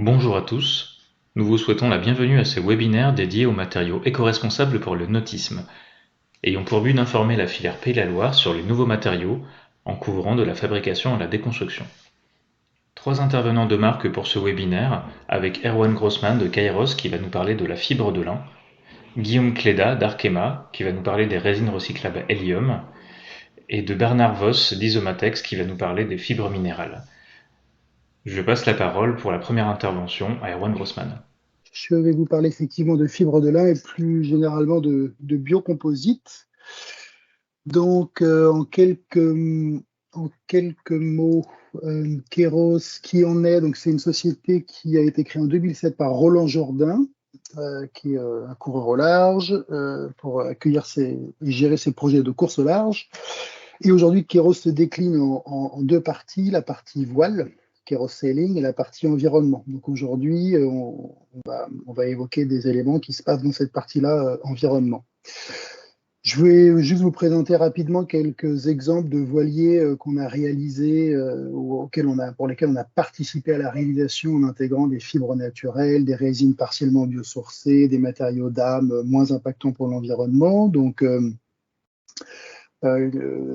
Bonjour à tous, nous vous souhaitons la bienvenue à ce webinaire dédié aux matériaux éco-responsables pour le nautisme, ayant pour but d'informer la filière Pays de la Loire sur les nouveaux matériaux en couvrant de la fabrication à la déconstruction. Trois intervenants de marque pour ce webinaire, avec Erwan Grossman de Kairos qui va nous parler de la fibre de lin, Guillaume Cléda d'Arkema qui va nous parler des résines recyclables Hélium, et de Bernard Voss d'Isomatex qui va nous parler des fibres minérales. Je passe la parole pour la première intervention à Erwan Grossman. Je vais vous parler effectivement de fibres de lin et plus généralement de biocomposites. Donc, en quelques mots, Keros, qui en est? Donc, c'est une société qui a été créée en 2007 par Roland Jourdain, qui est un coureur au large, pour accueillir et gérer ses projets de course au large. Et aujourd'hui, Keros se décline en deux parties, la partie voile, Keros Sailing, et la partie environnement. Donc aujourd'hui, on va évoquer des éléments qui se passent dans cette partie-là, environnement. Je vais juste vous présenter rapidement quelques exemples de voiliers qu'on a réalisés, pour lesquels on a participé à la réalisation en intégrant des fibres naturelles, des résines partiellement biosourcées, des matériaux d'âme moins impactants pour l'environnement. Donc,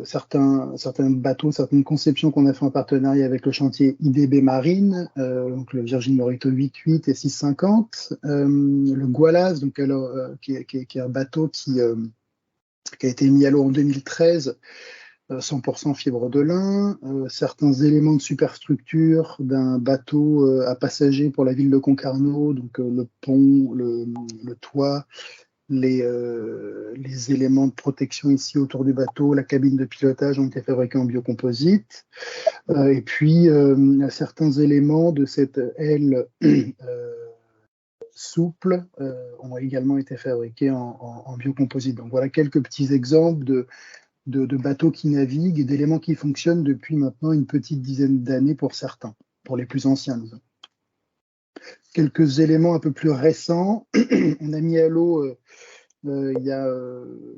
certains bateaux, certaines conceptions qu'on a fait en partenariat avec le chantier IDB Marine, donc le Virgin Morito 88 et 650, le Gualas, donc qui est un bateau qui a été mis à l'eau en 2013, 100% fibre de lin, certains éléments de superstructure d'un bateau à passagers pour la ville de Concarneau, donc le pont, le toit, les éléments de protection ici autour du bateau, la cabine de pilotage ont été fabriqués en biocomposite. Et puis, certains éléments de cette aile souple ont également été fabriqués en biocomposite. Donc voilà quelques petits exemples de bateaux qui naviguent et d'éléments qui fonctionnent depuis maintenant une petite dizaine d'années pour certains, pour les plus anciens, disons. Quelques éléments un peu plus récents. On a mis à l'eau il y a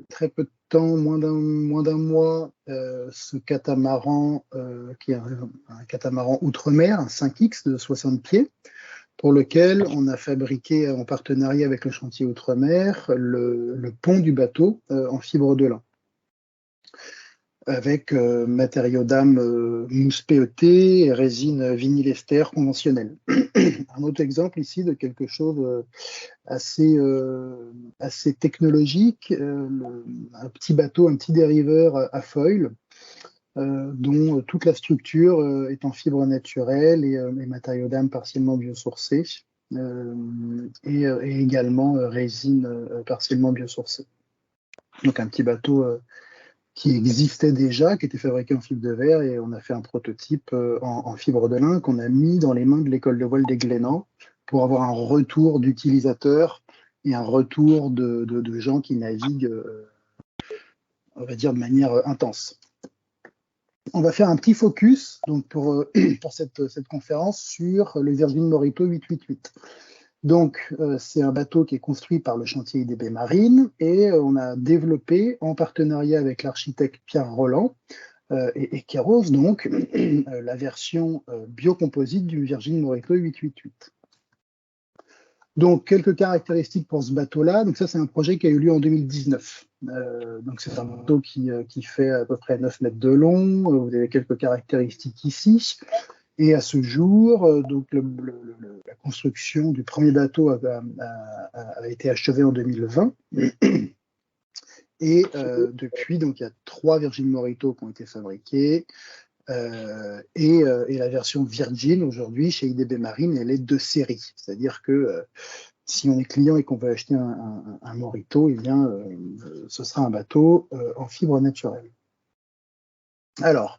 très peu de temps, moins d'un mois, ce catamaran qui est un catamaran outre-mer, un 5X de 60 pieds, pour lequel on a fabriqué en partenariat avec le chantier outre-mer le pont du bateau en fibre de lin, avec matériaux d'âme mousse PET et résine vinyle-ester conventionnelle. Un autre exemple ici de quelque chose assez technologique, un petit bateau, un petit dériveur à foil, dont toute la structure est en fibre naturelle et matériaux d'âme partiellement biosourcés, et également résine partiellement biosourcée. Donc un petit bateau qui existait déjà, qui était fabriqué en fibre de verre, et on a fait un prototype en fibre de lin qu'on a mis dans les mains de l'école de voile des Glénans pour avoir un retour d'utilisateurs et un retour de gens qui naviguent, on va dire, de manière intense. On va faire un petit focus donc pour cette conférence sur le Virgin Morito 888. Donc, c'est un bateau qui est construit par le chantier IDB Marine et on a développé en partenariat avec l'architecte Pierre Roland et Keros, donc, la version biocomposite du Virgin Morito 888. Donc, quelques caractéristiques pour ce bateau-là. Donc, ça, c'est un projet qui a eu lieu en 2019. Donc, c'est un bateau qui fait à peu près 9 mètres de long. Vous avez quelques caractéristiques ici. Et à ce jour, donc la construction du premier bateau a été achevée en 2020. Et depuis, donc, il y a 3 Virgin Morito qui ont été fabriqués. Et la version Virgin, aujourd'hui, chez IDB Marine, elle est de série. C'est-à-dire que si on est client et qu'on veut acheter un Morito, eh bien, ce sera un bateau en fibre naturelle. Alors,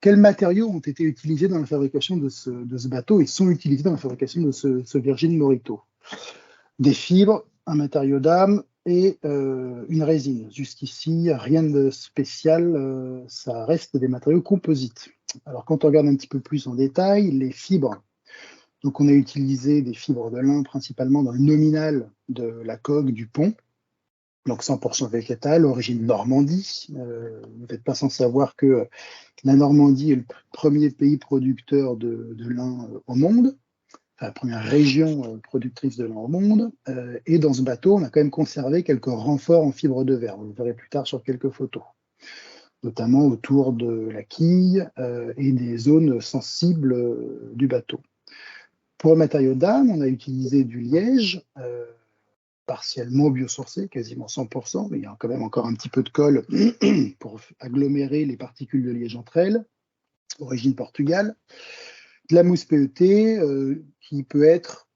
quels matériaux ont été utilisés dans la fabrication de ce bateau et sont utilisés dans la fabrication de ce Virgin Morito? Des fibres, un matériau d'âme et une résine. Jusqu'ici, rien de spécial, ça reste des matériaux composites. Alors, quand on regarde un petit peu plus en détail, les fibres. Donc, on a utilisé des fibres de lin principalement dans le nominal de la coque du pont. Donc 100% végétal, origine Normandie. Vous n'êtes pas sans savoir que la Normandie est le premier pays producteur de lin au monde, la première région productrice de lin au monde. Et dans ce bateau, on a quand même conservé quelques renforts en fibre de verre. Vous le verrez plus tard sur quelques photos, notamment autour de la quille et des zones sensibles du bateau. Pour le matériau d'âme, on a utilisé du liège, partiellement biosourcé, quasiment 100%, mais il y a quand même encore un petit peu de colle pour agglomérer les particules de liège entre elles, origine Portugal. De la mousse PET qui peut être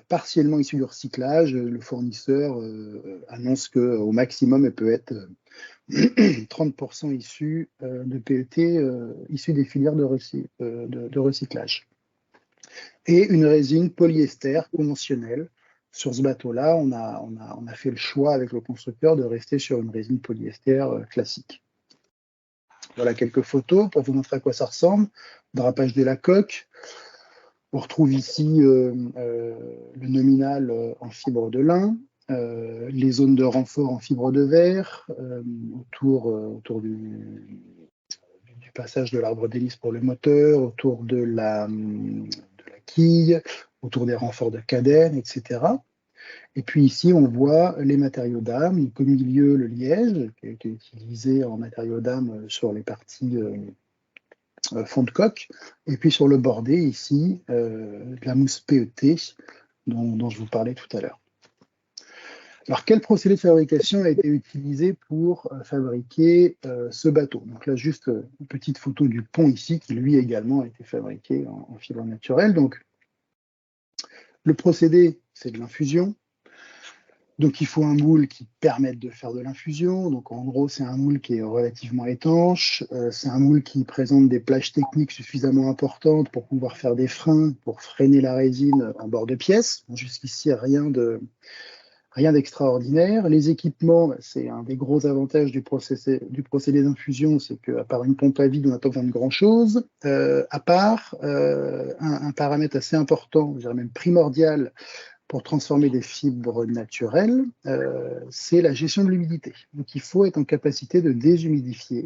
partiellement issue du recyclage. Le fournisseur annonce qu'au maximum, elle peut être 30% issue de PET issue des filières de recyclage. Et une résine polyester conventionnelle. Sur ce bateau-là, on a fait le choix avec le constructeur de rester sur une résine polyester classique. Voilà quelques photos pour vous montrer à quoi ça ressemble. Drapage de la coque. On retrouve ici le nominal en fibre de lin, les zones de renfort en fibre de verre, autour du passage de l'arbre d'hélice pour le moteur, autour de la quille, autour des renforts de cadène, etc. Et puis ici, on voit les matériaux d'âme, donc au milieu le liège, qui a été utilisé en matériaux d'âme sur les parties fond de coque, et puis sur le bordé ici, de la mousse PET dont je vous parlais tout à l'heure. Alors, quel procédé de fabrication a été utilisé pour fabriquer ce bateau? Donc là, juste une petite photo du pont ici, qui lui également a été fabriqué en fibre naturelle. Donc, le procédé, c'est de l'infusion. Donc, il faut un moule qui permette de faire de l'infusion. Donc, en gros, c'est un moule qui est relativement étanche. C'est un moule qui présente des plages techniques suffisamment importantes pour pouvoir faire des freins, pour freiner la résine en bord de pièce. Jusqu'ici, rien d'extraordinaire. Les équipements, c'est un des gros avantages du procédé d'infusion, c'est qu'à part une pompe à vide, on n'a pas besoin de grand-chose. À part un paramètre assez important, je dirais même primordial, pour transformer des fibres naturelles, c'est la gestion de l'humidité. Donc il faut être en capacité de déshumidifier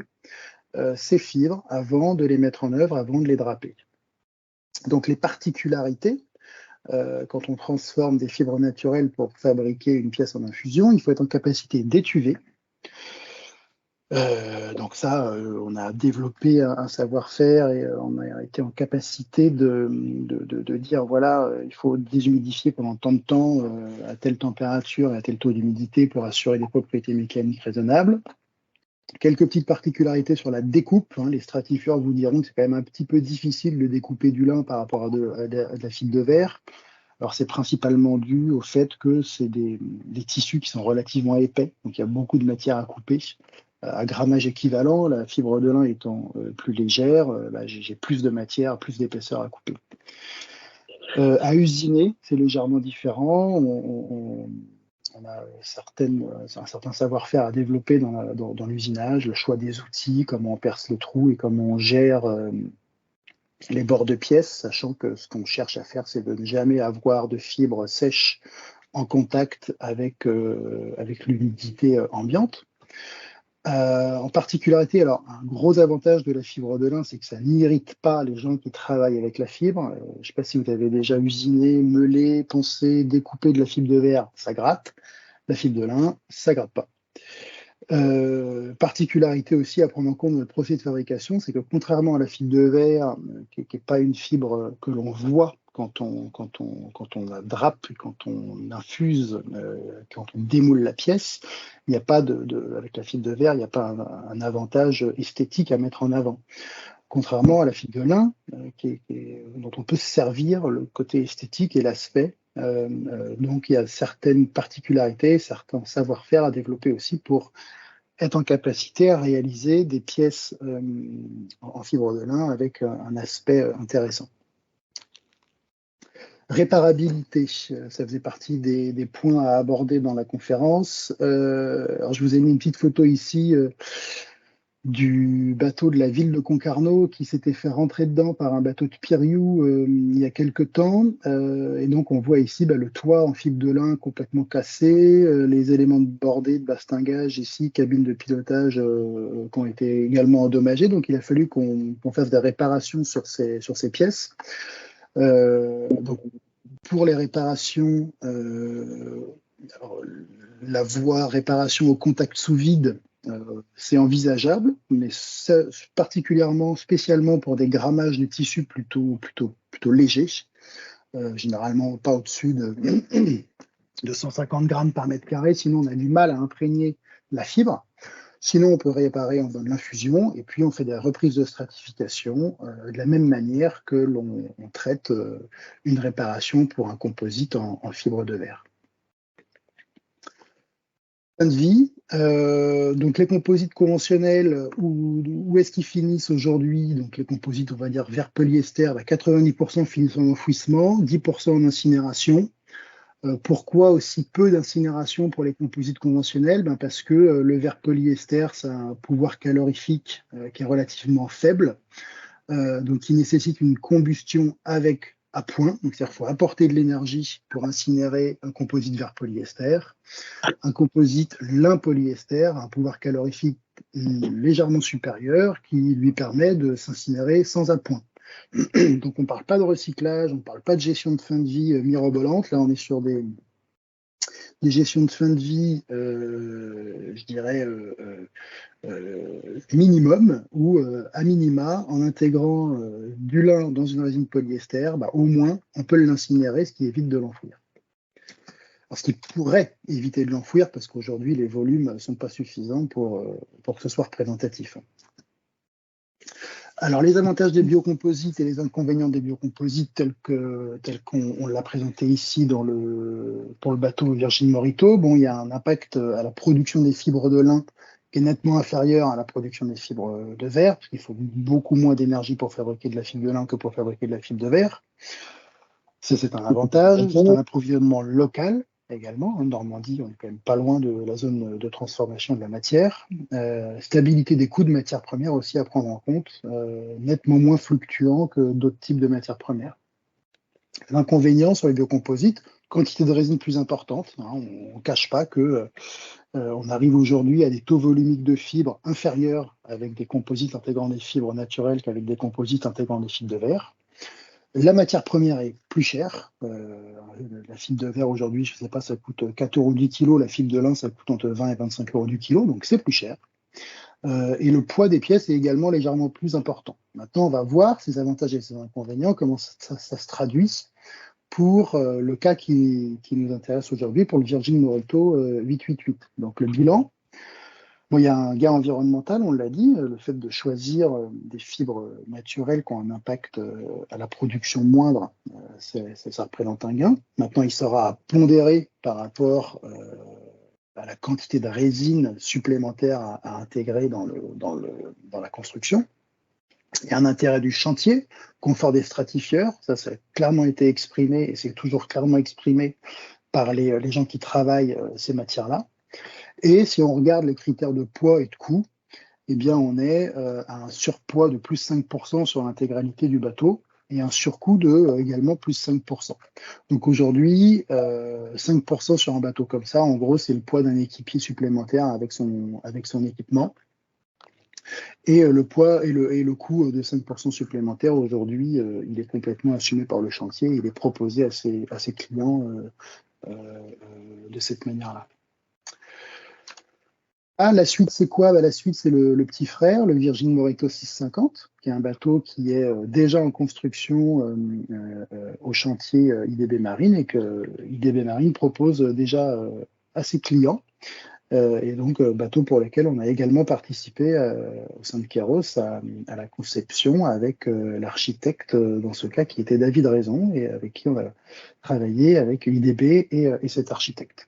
ces fibres avant de les mettre en œuvre, avant de les draper. Donc les particularités, quand on transforme des fibres naturelles pour fabriquer une pièce en infusion, il faut être en capacité d'étuver. Donc ça, on a développé un savoir-faire et on a été en capacité de dire, voilà, il faut déshumidifier pendant tant de temps, à telle température et à tel taux d'humidité pour assurer des propriétés mécaniques raisonnables. Quelques petites particularités sur la découpe. Les stratifeurs vous diront que c'est quand même un petit peu difficile de découper du lin par rapport à de la fibre de verre. Alors c'est principalement dû au fait que c'est des tissus qui sont relativement épais, donc il y a beaucoup de matière à couper. À grammage équivalent, la fibre de lin étant plus légère, j'ai plus de matière, plus d'épaisseur à couper. À usiner, c'est légèrement différent. On a un certain savoir-faire à développer dans l'usinage, le choix des outils, comment on perce le trou et comment on gère les bords de pièces, sachant que ce qu'on cherche à faire, c'est de ne jamais avoir de fibres sèches en contact avec l'humidité ambiente. En particularité, alors un gros avantage de la fibre de lin, c'est que ça n'irrite pas les gens qui travaillent avec la fibre. Je ne sais pas si vous avez déjà usiné, meulé, poncé, découpé de la fibre de verre, ça gratte. La fibre de lin, ça gratte pas. Particularité aussi à prendre en compte dans le procédé de fabrication, c'est que contrairement à la fibre de verre, qui n'est pas une fibre que l'on voit quand on la drape, quand on infuse, quand on démoule la pièce, il n'y a pas avec la fibre de verre, il n'y a pas un avantage esthétique à mettre en avant. Contrairement à la fibre de lin, dont on peut se servir le côté esthétique et l'aspect. Donc il y a certaines particularités, certains savoir-faire à développer aussi pour être en capacité à réaliser des pièces en fibre de lin avec un aspect intéressant. Réparabilité, ça faisait partie des points à aborder dans la conférence. Alors je vous ai mis une petite photo ici du bateau de la ville de Concarneau qui s'était fait rentrer dedans par un bateau de Piriou il y a quelque temps. Et donc on voit ici le toit en fibre de lin complètement cassé, les éléments de bordée, de bastingage ici, cabine de pilotage qui ont été également endommagés. Donc il a fallu qu'on fasse des réparations sur ces pièces. Donc, pour les réparations, alors, la voie réparation au contact sous vide, c'est envisageable, mais particulièrement, spécialement pour des grammages de tissus plutôt légers, généralement pas au-dessus de 150 grammes par mètre carré, sinon on a du mal à imprégner la fibre. Sinon, on peut réparer en faisant de l'infusion, et puis on fait des reprises de stratification de la même manière que l'on traite une réparation pour un composite en fibre de verre. Fin de vie. Donc les composites conventionnels, où est-ce qu'ils finissent aujourd'hui? Donc les composites, on va dire verre polyester, 90% finissent en enfouissement, 10% en incinération. Pourquoi aussi peu d'incinération pour les composites conventionnels? Parce que le verre polyester, ça a un pouvoir calorifique qui est relativement faible, donc il nécessite une combustion à point. Donc c'est-à-dire qu'il faut apporter de l'énergie pour incinérer un composite verre polyester. Un composite lin polyester a un pouvoir calorifique légèrement supérieur qui lui permet de s'incinérer sans appoint. Donc on ne parle pas de recyclage, on ne parle pas de gestion de fin de vie mirobolante. Là, on est sur des gestions de fin de vie, je dirais, minimum, ou à minima, en intégrant du lin dans une résine polyester, au moins on peut l'incinérer, ce qui évite de l'enfouir. Alors, ce qui pourrait éviter de l'enfouir, parce qu'aujourd'hui les volumes ne sont pas suffisants pour que ce soit représentatif. Alors, les avantages des biocomposites et les inconvénients des biocomposites tels qu'on l'a présenté ici pour le bateau Virgin Morito, il y a un impact à la production des fibres de lin qui est nettement inférieur à la production des fibres de verre, parce qu'il faut beaucoup moins d'énergie pour fabriquer de la fibre de lin que pour fabriquer de la fibre de verre. Ça, c'est un avantage. C'est un approvisionnement local également. En Normandie, on est quand même pas loin de la zone de transformation de la matière. Stabilité des coûts de matières premières aussi à prendre en compte, nettement moins fluctuant que d'autres types de matières premières. L'inconvénient sur les biocomposites, quantité de résine plus importante. On ne cache pas que on arrive aujourd'hui à des taux volumiques de fibres inférieurs avec des composites intégrant des fibres naturelles qu'avec des composites intégrant des fibres de verre. La matière première est plus chère. La fibre de verre aujourd'hui, je ne sais pas, ça coûte 4 € du kilo. La fibre de lin, ça coûte entre 20 et 25 € du kilo, donc c'est plus cher. Et le poids des pièces est également légèrement plus important. Maintenant, on va voir ces avantages et ces inconvénients, comment ça se traduit pour le cas qui nous intéresse aujourd'hui, pour le Virgin Morito 888. Donc le bilan. Il y a un gain environnemental, on l'a dit, le fait de choisir des fibres naturelles qui ont un impact à la production moindre, ça représente un gain. Maintenant, il sera pondéré par rapport à la quantité de résine supplémentaire à intégrer dans la construction. Il y a un intérêt du chantier, confort des stratifieurs, ça a clairement été exprimé et c'est toujours clairement exprimé par les gens qui travaillent ces matières-là. Et si on regarde les critères de poids et de coût, eh bien, on est à un surpoids de plus 5% sur l'intégralité du bateau et un surcoût de également plus 5%. Donc aujourd'hui, 5% sur un bateau comme ça, en gros, c'est le poids d'un équipier supplémentaire avec son équipement. Et le poids et le coût de 5% supplémentaire, aujourd'hui, il est complètement assumé par le chantier. Il est proposé à ses clients de cette manière-là. La suite, c'est quoi? La suite, c'est le petit frère, le Virgin Morito 650, qui est un bateau qui est déjà en construction au chantier IDB Marine et que IDB Marine propose déjà à ses clients. Et donc, bateau pour lequel on a également participé au sein de Keros à la conception avec l'architecte, dans ce cas, qui était David Raison, et avec qui on a travaillé avec IDB et cet architecte.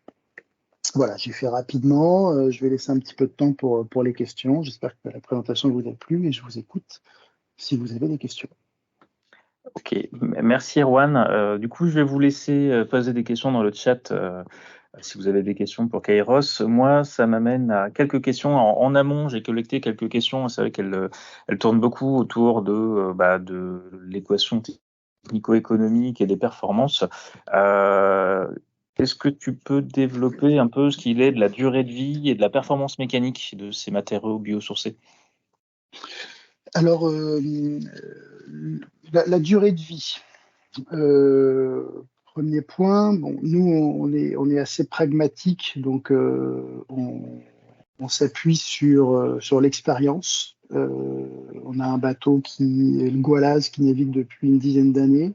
Voilà, j'ai fait rapidement. Je vais laisser un petit peu de temps pour les questions. J'espère que la présentation vous a plu et je vous écoute si vous avez des questions. Ok, merci Erwan. Du coup, je vais vous laisser poser des questions dans le chat si vous avez des questions pour Kairos. Moi, ça m'amène à quelques questions. En amont, j'ai collecté quelques questions. C'est vrai qu'elles tournent beaucoup autour de l'équation technico-économique et des performances. Est-ce que tu peux développer un peu ce qu'il est de la durée de vie et de la performance mécanique de ces matériaux biosourcés? Alors, la durée de vie. Premier point, bon, nous on est assez pragmatique, donc on s'appuie sur l'expérience. On a un bateau qui est le Goalaz qui navigue depuis une dizaine d'années,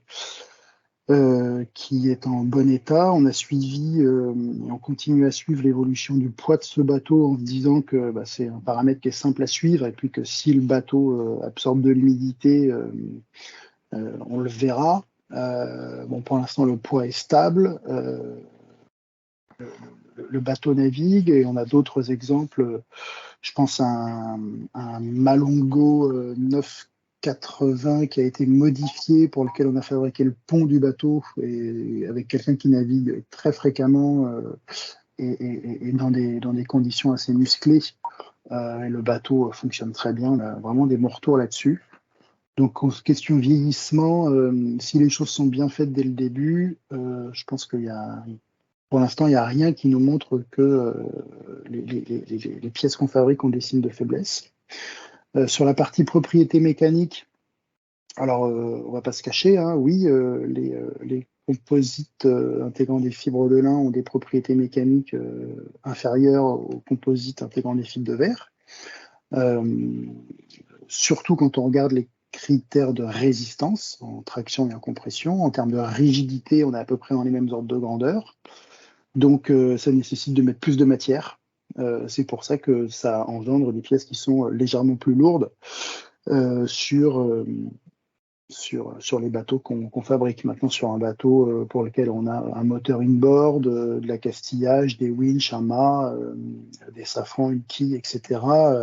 qui est en bon état. On a suivi et on continue à suivre l'évolution du poids de ce bateau en se disant que c'est un paramètre qui est simple à suivre et puis que si le bateau absorbe de l'humidité, on le verra. Bon, pour l'instant, le poids est stable. Le bateau navigue et on a d'autres exemples. Je pense à un Malongo 980 qui a été modifié, pour lequel on a fabriqué le pont du bateau et avec quelqu'un qui navigue très fréquemment et dans des conditions assez musclées. Et le bateau fonctionne très bien. On a vraiment des bons retours là-dessus. Donc, en question vieillissement, si les choses sont bien faites dès le début, je pense pour l'instant, il n'y a rien qui nous montre que les pièces qu'on fabrique ont des signes de faiblesse. Sur la partie propriété mécanique, alors on ne va pas se cacher, hein, oui, les composites intégrant des fibres de lin ont des propriétés mécaniques inférieures aux composites intégrant des fibres de verre. Surtout quand on regarde les critères de résistance en traction et en compression. En termes de rigidité, on est à peu près dans les mêmes ordres de grandeur. Donc, ça nécessite de mettre plus de matière. C'est pour ça que ça engendre des pièces qui sont légèrement plus lourdes sur les bateaux qu'on fabrique. Maintenant, sur un bateau pour lequel on a un moteur inboard, de l'accastillage, des winches, un mât, des safrans, une quille, etc.,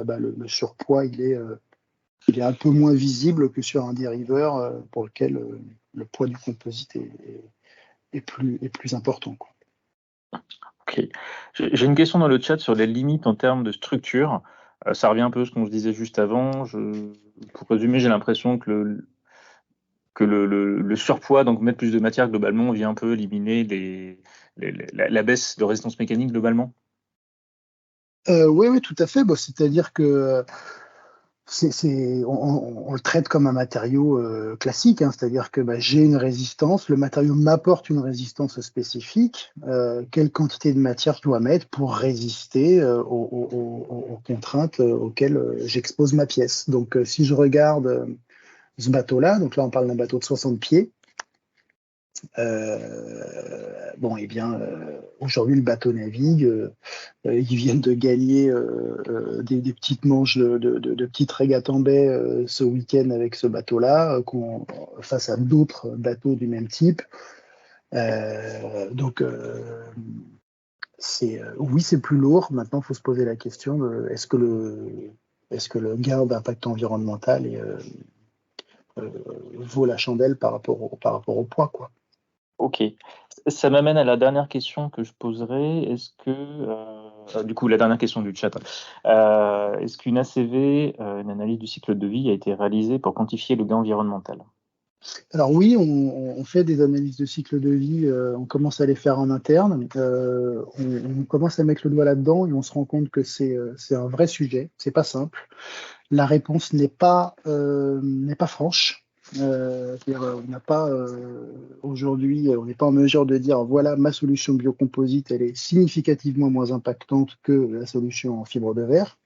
le surpoids, il est un peu moins visible que sur un dériveur pour lequel le poids du composite est plus important, quoi. Ok. J'ai une question dans le chat sur les limites en termes de structure. Ça revient un peu à ce qu'on se disait juste avant. Pour résumer, j'ai l'impression que le surpoids, donc mettre plus de matière globalement, vient un peu éliminer la baisse de résistance mécanique globalement. Oui, tout à fait. Bon, c'est-à-dire que on le traite comme un matériau classique, hein, c'est-à-dire que j'ai une résistance, le matériau m'apporte une résistance spécifique, quelle quantité de matière je dois mettre pour résister aux contraintes auxquelles j'expose ma pièce. Donc si je regarde ce bateau-là, donc là on parle d'un bateau de 60 pieds, aujourd'hui le bateau navigue, ils viennent de gagner des petites manches de petites régates en baie ce week-end avec ce bateau-là, face à d'autres bateaux du même type. Oui, c'est plus lourd. Maintenant, il faut se poser la question de est-ce que le gain d'impact environnemental vaut la chandelle par rapport au poids, quoi. Ok. Ça m'amène à la dernière question que je poserai. Est-ce que, du coup, la dernière question du chat, est-ce qu'une ACV, une analyse du cycle de vie, a été réalisée pour quantifier le gain environnemental? Alors oui, on fait des analyses de cycle de vie, on commence à les faire en interne, on commence à mettre le doigt là-dedans et on se rend compte que c'est un vrai sujet, c'est pas simple. La réponse n'est pas franche. On n'a pas aujourd'hui, on n'est pas en mesure de dire voilà, ma solution biocomposite, elle est significativement moins impactante que la solution en fibre de verre.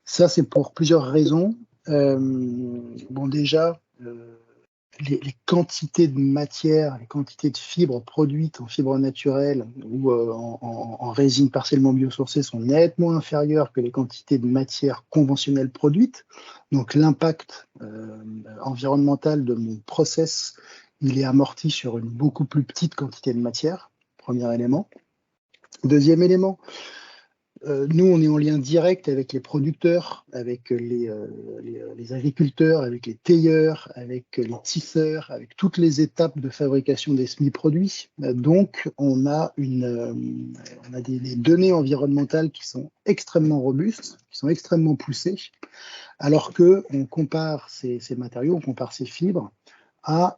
Ça, c'est pour plusieurs raisons. Déjà, les quantités de matière, les quantités de fibres produites en fibres naturelles ou en résine partiellement biosourcée sont nettement inférieures que les quantités de matière conventionnelle produites. Donc l'impact environnemental de mon process, il est amorti sur une beaucoup plus petite quantité de matière, premier élément. Deuxième élément, nous, on est en lien direct avec les producteurs, avec les agriculteurs, avec les tailleurs, avec les tisseurs, avec toutes les étapes de fabrication des semi-produits. Donc, on a des données environnementales qui sont extrêmement robustes, qui sont extrêmement poussées, alors qu'on compare ces matériaux, on compare ces fibres à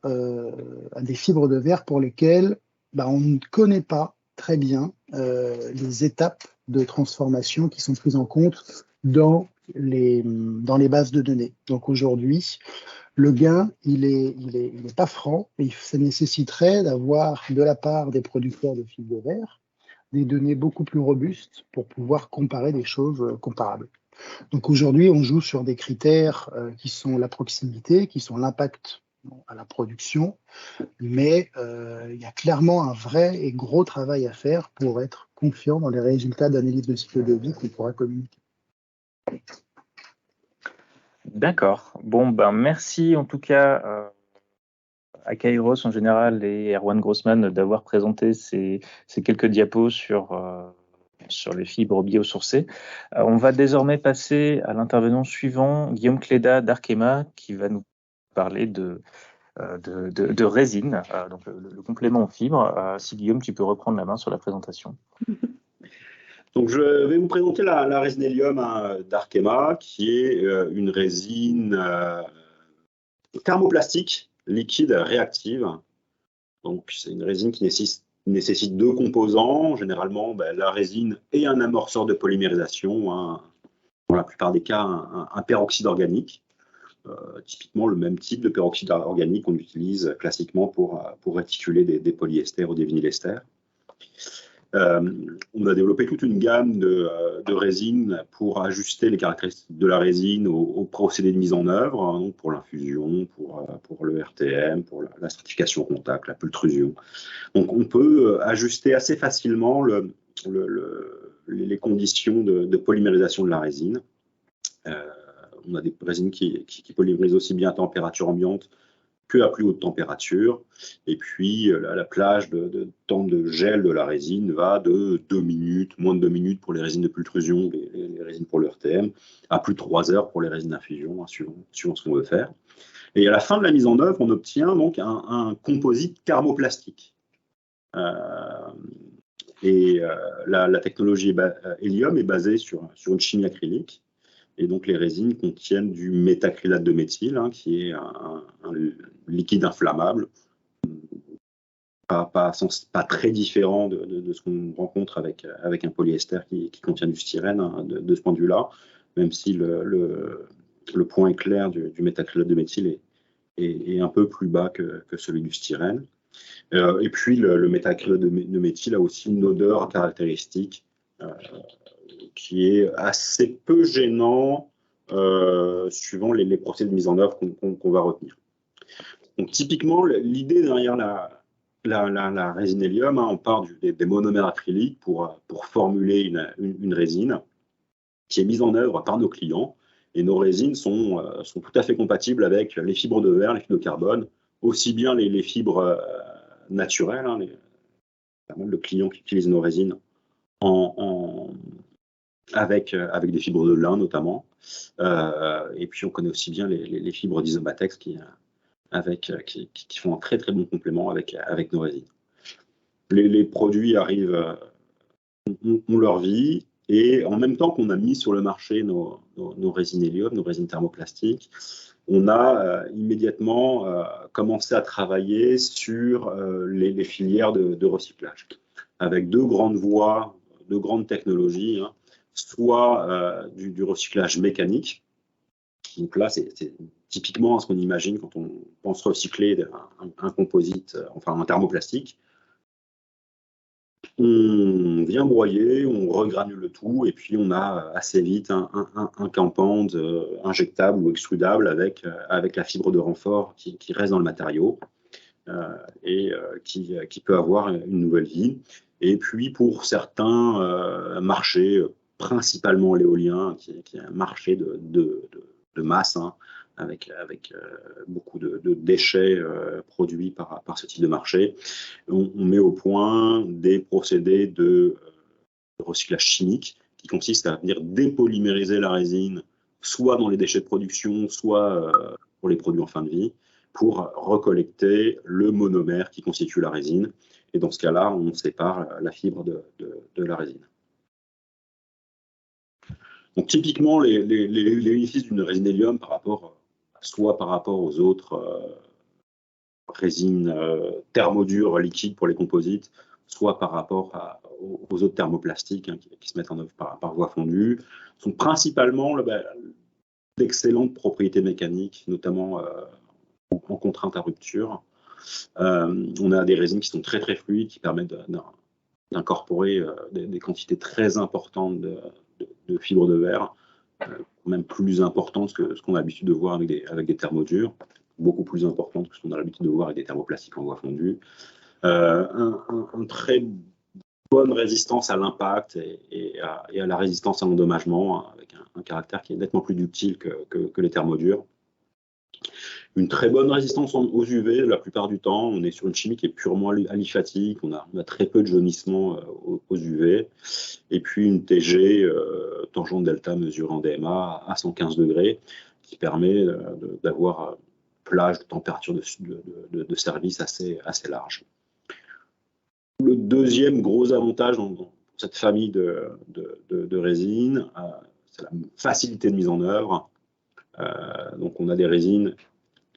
des fibres de verre pour lesquelles on ne connaît pas très bien les étapes de transformation qui sont prises en compte dans les bases de données. Donc aujourd'hui, Le gain, il est pas franc et ça nécessiterait d'avoir de la part des producteurs de fibres de verre des données beaucoup plus robustes pour pouvoir comparer des choses comparables. Donc aujourd'hui, on joue sur des critères qui sont la proximité, qui sont l'impact à la production, mais il y a clairement un vrai et gros travail à faire pour être confiant dans les résultats d'analyse de cycle de vie qu'on pourra communiquer. D'accord. Bon, ben merci en tout cas à Kairos en général et Erwan Grossman d'avoir présenté ces quelques diapos sur les fibres biosourcées. On va désormais passer à l'intervenant suivant, Guillaume Cléda d'Arkema, qui va nous parler de résine, donc le complément en fibres. Si Guillaume, tu peux reprendre la main sur la présentation. Donc, je vais vous présenter la résine hélium d'Arkema, qui est une résine thermoplastique, liquide, réactive. Donc, c'est une résine qui nécessite deux composants, généralement la résine et un amorceur de polymérisation, dans la plupart des cas un peroxyde organique. Typiquement le même type de peroxyde organique qu'on utilise classiquement pour réticuler des polyesters ou des vinylesters. On a développé toute une gamme de résines pour ajuster les caractéristiques de la résine au procédé de mise en œuvre, donc pour l'infusion, pour le RTM, pour la certification au contact, la pultrusion. Donc on peut ajuster assez facilement les conditions de polymérisation de la résine. On a des résines qui polymérisent aussi bien à température ambiante qu'à plus haute température. Et puis, la plage de temps de gel de la résine va de 2 minutes, moins de 2 minutes pour les résines de pultrusion, les résines pour le RTM, à plus de 3 heures pour les résines d'infusion, suivant ce qu'on veut faire. Et à la fin de la mise en œuvre, on obtient donc un composite thermoplastique. La technologie hélium est basée sur une chimie acrylique. Et donc, les résines contiennent du méthacrylate de méthyle, qui est un liquide inflammable, pas très différent de ce qu'on rencontre avec un polyester qui contient du styrène, de ce point de vue-là, même si le point éclair du méthacrylate de méthyle est un peu plus bas que celui du styrène. Et puis, le méthacrylate de méthyle a aussi une odeur caractéristique qui est assez peu gênant suivant les procédés de mise en œuvre qu'on va retenir. Donc, typiquement, l'idée derrière la résine hélium, on part des monomères acryliques pour formuler une résine qui est mise en œuvre par nos clients. Et nos résines sont tout à fait compatibles avec les fibres de verre, les fibres de carbone, aussi bien les fibres naturelles. Il y a pas mal de clients qui utilisent nos résines avec des fibres de lin notamment. Et puis on connaît aussi bien les fibres d'Isomatex qui font un très très bon complément avec nos résines. Les produits arrivent, ont leur vie, et en même temps qu'on a mis sur le marché nos résines hélium, nos résines thermoplastiques, on a immédiatement commencé à travailler sur les filières de recyclage, avec deux grandes voies, deux grandes technologies, soit du recyclage mécanique. Donc là, c'est typiquement ce qu'on imagine quand on pense recycler un composite, enfin un thermoplastique. On vient broyer, on regranule le tout, et puis on a assez vite un campand injectable ou extrudable avec la fibre de renfort qui reste dans le matériau et qui peut avoir une nouvelle vie. Et puis pour certains marchés, principalement l'éolien, qui est un marché de masse, avec beaucoup de déchets produits par ce type de marché, on met au point des procédés de recyclage chimique qui consistent à venir dépolymériser la résine, soit dans les déchets de production, soit pour les produits en fin de vie, pour recollecter le monomère qui constitue la résine. Et dans ce cas-là, on sépare la fibre de la résine. Donc typiquement, les bénéfices d'une résine hélium soit par rapport aux autres résines thermodures liquides pour les composites, soit par rapport aux autres thermoplastiques qui se mettent en œuvre par voie fondue, sont principalement d'excellentes propriétés mécaniques, notamment en contrainte à rupture. On a des résines qui sont très très fluides, qui permettent d'incorporer des quantités très importantes de fibres de verre, même plus importantes que ce qu'on a l'habitude de voir avec des thermodurs, beaucoup plus importantes que ce qu'on a l'habitude de voir avec des thermoplastiques en bois fondu. Un très bonne résistance à l'impact et à la résistance à l'endommagement, avec un caractère qui est nettement plus ductile que les thermodurs. Une très bonne résistance aux UV la plupart du temps. On est sur une chimie qui est purement aliphatique. On a très peu de jaunissement aux UV. Et puis une TG tangente delta mesurée en DMA à 115 degrés qui permet d'avoir plage de température de service assez large. Le deuxième gros avantage dans cette famille de résines, c'est la facilité de mise en œuvre. Donc on a des résines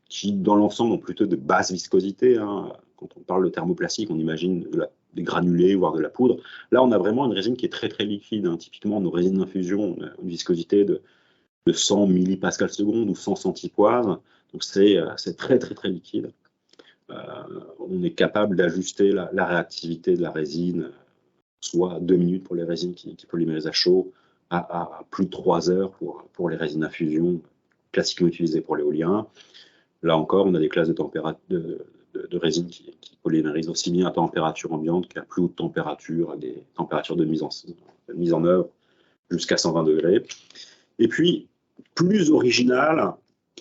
qui, dans l'ensemble, ont plutôt de basse viscosité. Quand on parle de thermoplastique, on imagine des granulés, voire de la poudre. Là, on a vraiment une résine qui est très, très liquide. Typiquement, nos résines d'infusion ont une viscosité de 100 millipascales seconde ou 100 centipoises. Donc, c'est très, très, très liquide. On est capable d'ajuster la réactivité de la résine, soit 2 minutes pour les résines qui polymérisent à chaud, à plus de 3 heures pour les résines d'infusion classiquement utilisées pour l'éolien. Là encore, on a des classes de résine qui polymérisent aussi bien à température ambiante qu'à plus haute température, à des températures de mise en œuvre jusqu'à 120 degrés. Et puis, plus original,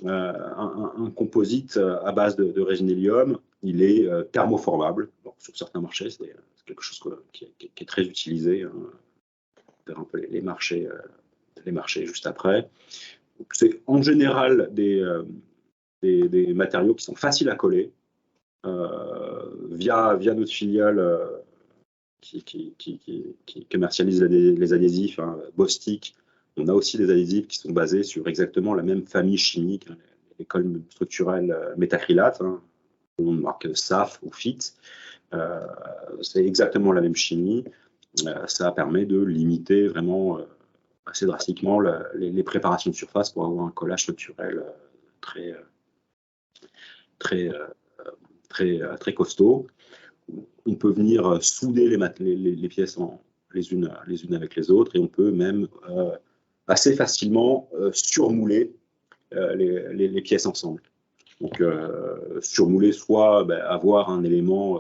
un composite à base de résine hélium, il est thermoformable. Bon, sur certains marchés, c'est quelque chose qui est très utilisé. On verra un peu les marchés juste après. C'est en général des matériaux qui sont faciles à coller via notre filiale qui commercialise les adhésifs, Bostik. On a aussi des adhésifs qui sont basés sur exactement la même famille chimique, les colles structurelles métacrylates, on marque SAF ou FIT. C'est exactement la même chimie. Ça permet de limiter vraiment assez drastiquement les préparations de surface pour avoir un collage structurel très costaud. On peut venir souder les pièces les unes avec les autres et on peut même assez facilement surmouler les pièces ensemble. Donc, surmouler, soit avoir un élément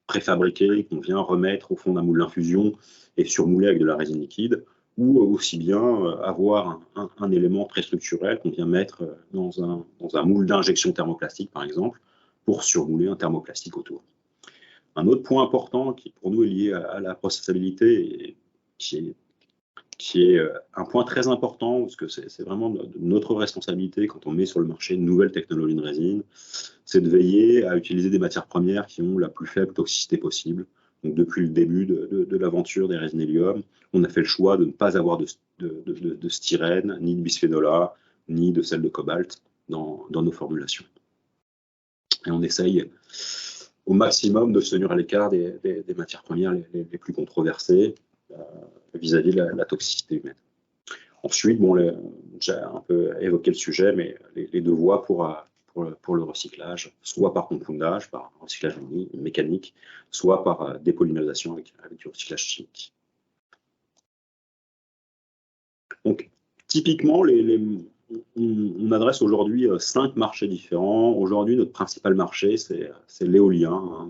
préfabriqué qu'on vient remettre au fond d'un moule d'infusion et surmouler avec de la résine liquide, ou aussi bien avoir un élément très structurel qu'on vient mettre dans un moule d'injection thermoplastique, par exemple, pour surmouler un thermoplastique autour. Un autre point important qui, pour nous, est lié à la processabilité et qui est un point très important, parce que c'est vraiment notre responsabilité quand on met sur le marché une nouvelle technologie de résine, c'est de veiller à utiliser des matières premières qui ont la plus faible toxicité possible. Donc, depuis le début de l'aventure des résines hélium, on a fait le choix de ne pas avoir de styrène, ni de bisphénol A, ni de sel de cobalt dans nos formulations. Et on essaye au maximum de se tenir à l'écart des matières premières les plus controversées vis-à-vis de la toxicité humaine. Ensuite, j'ai un peu évoqué le sujet, mais les deux voies pour le recyclage, soit par compoundage, par recyclage mécanique, soit par dépolymérisation avec du recyclage chimique. Donc, typiquement, on adresse aujourd'hui 5 marchés différents. Aujourd'hui, notre principal marché, c'est l'éolien,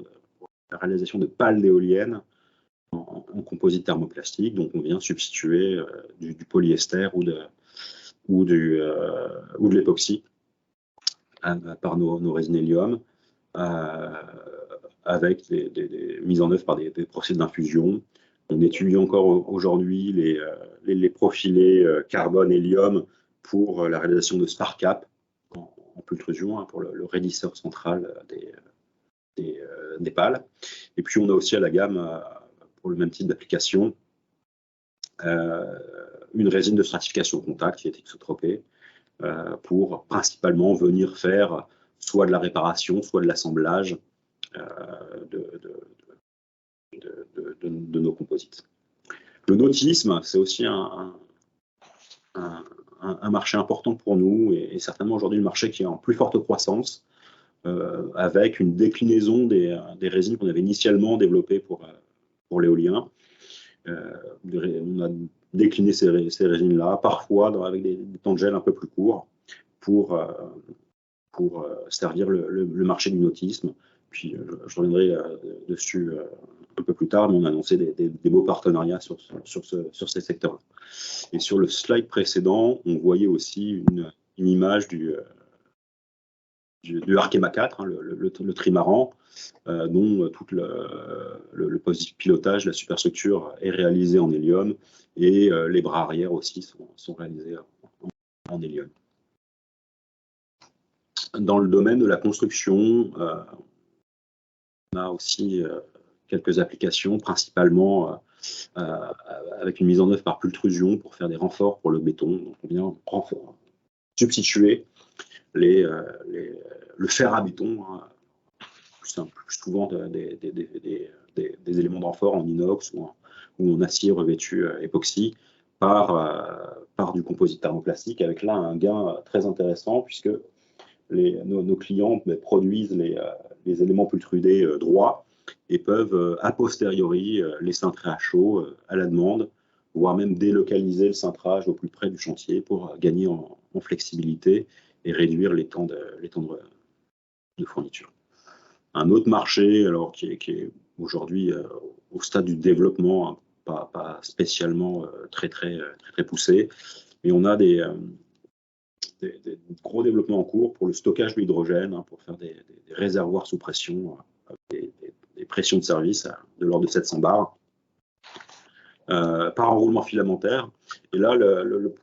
la réalisation de pales d'éoliennes en composite thermoplastique. Donc, on vient substituer du polyester ou de l'époxy par nos résines hélium, avec des mises en œuvre par des procédés d'infusion. On étudie encore aujourd'hui les profilés carbone-hélium pour la réalisation de SparCap en pultrusion, pour le raidisseur central des pales. Et puis on a aussi à la gamme, pour le même type d'application, une résine de stratification au contact qui est exotropée pour principalement venir faire soit de la réparation, soit de l'assemblage de nos composites. Le nautisme, c'est aussi un un marché important pour nous et certainement aujourd'hui le marché qui est en plus forte croissance, avec une déclinaison des résines qu'on avait initialement développées pour l'éolien. On a décliné ces résines-là, parfois avec des temps de gel un peu plus courts, pour servir le marché du nautisme. Puis je reviendrai dessus un peu plus tard, mais on a annoncé des beaux partenariats sur ces secteurs-là. Et sur le slide précédent, on voyait aussi une image du Arkema 4, hein, le trimaran, dont tout le pilotage, la superstructure est réalisé en hélium et les bras arrière aussi sont réalisés en hélium. Dans le domaine de la construction, on a aussi quelques applications, principalement avec une mise en œuvre par pultrusion pour faire des renforts pour le béton. Donc on vient substituer le fer à béton, hein, plus souvent des éléments de renfort en inox ou en acier revêtu époxy par du composite thermoplastique, avec là un gain très intéressant puisque nos clients produisent les éléments pultrudés droits et peuvent a posteriori les cintrer à chaud à la demande, voire même délocaliser le cintrage au plus près du chantier pour gagner en flexibilité et réduire les temps de fourniture. Un autre marché alors qui est aujourd'hui au stade du développement, hein, pas spécialement très poussé, mais on a des gros développements en cours pour le stockage de l'hydrogène, hein, pour faire des réservoirs sous pression, des pressions de service de l'ordre de 700 bars, par enroulement filamentaire. Et là, le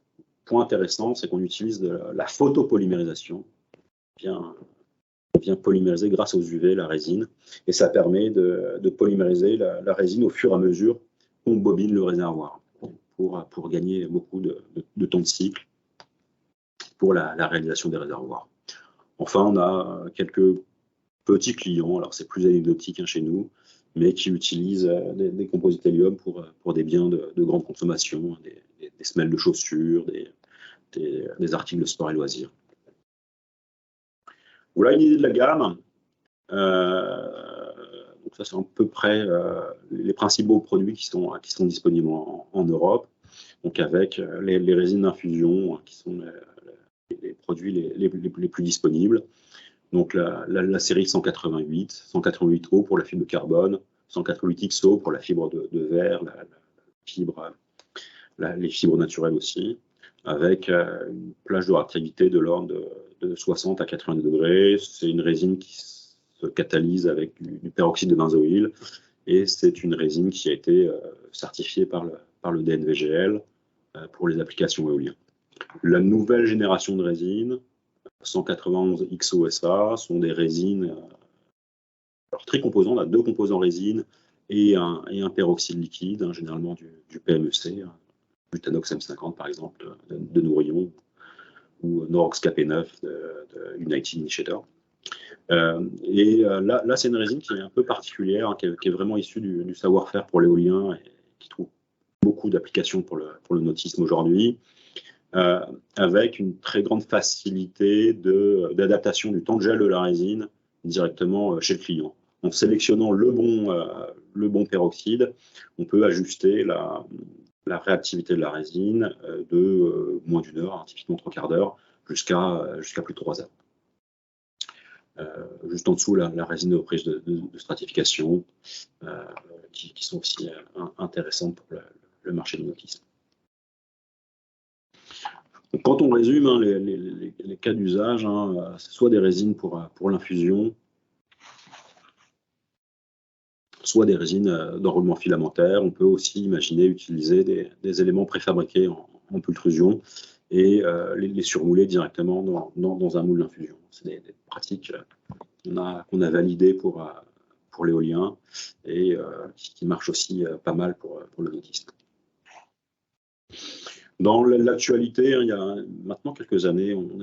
point intéressant, c'est qu'on utilise la photopolymérisation, vient polymériser grâce aux UV la résine, et ça permet de polymériser la résine au fur et à mesure qu'on bobine le réservoir, pour gagner beaucoup de temps de cycle pour la réalisation des réservoirs. Enfin, on a quelques petits clients, alors c'est plus anecdotique, hein, chez nous, mais qui utilisent des composites hélium pour des biens de grande consommation, des semelles de chaussures, des articles de sport et loisirs. Voilà une idée de la gamme. Donc ça, c'est à peu près les principaux produits qui sont disponibles en Europe. Donc avec les résines d'infusion, hein, qui sont les produits les plus disponibles. Donc la série 188O pour la fibre de carbone, 188XO pour la fibre de verre, les fibres naturelles aussi, avec une plage de réactivité de l'ordre de 60 à 80 degrés. C'est une résine qui se catalyse avec du peroxyde de benzoïle, et c'est une résine qui a été certifiée par le DNVGL pour les applications éoliennes. La nouvelle génération de résines, 191XO-SA, sont des résines alors tricomposants. On a 2 composants résine et un peroxyde liquide, hein, généralement du PMEC, hein, Butanox M50 par exemple de Nourillon, ou Norox KP9 de United Initiator. Là, c'est une résine qui est un peu particulière, hein, qui est vraiment issue du savoir-faire pour l'éolien et qui trouve beaucoup d'applications pour le nautisme aujourd'hui, avec une très grande facilité d'adaptation du temps de gel de la résine directement chez le client. En sélectionnant le bon peroxyde, on peut ajuster la réactivité de la résine de moins d'1 heure, hein, typiquement 3/4 d'heure, jusqu'à plus de 3 heures. Juste en dessous, la résine de reprise de stratification, qui sont aussi intéressantes pour le marché du nautisme. Donc, quand on résume, hein, les cas d'usage, hein, c'est soit des résines pour l'infusion, soit des résines d'enroulement filamentaire. On peut aussi imaginer utiliser des éléments préfabriqués en pultrusion et les surmouler directement dans un moule d'infusion. C'est des pratiques qu'on a validées pour l'éolien et qui marchent aussi pas mal pour le nautisme. Dans l'actualité, il y a maintenant quelques années, on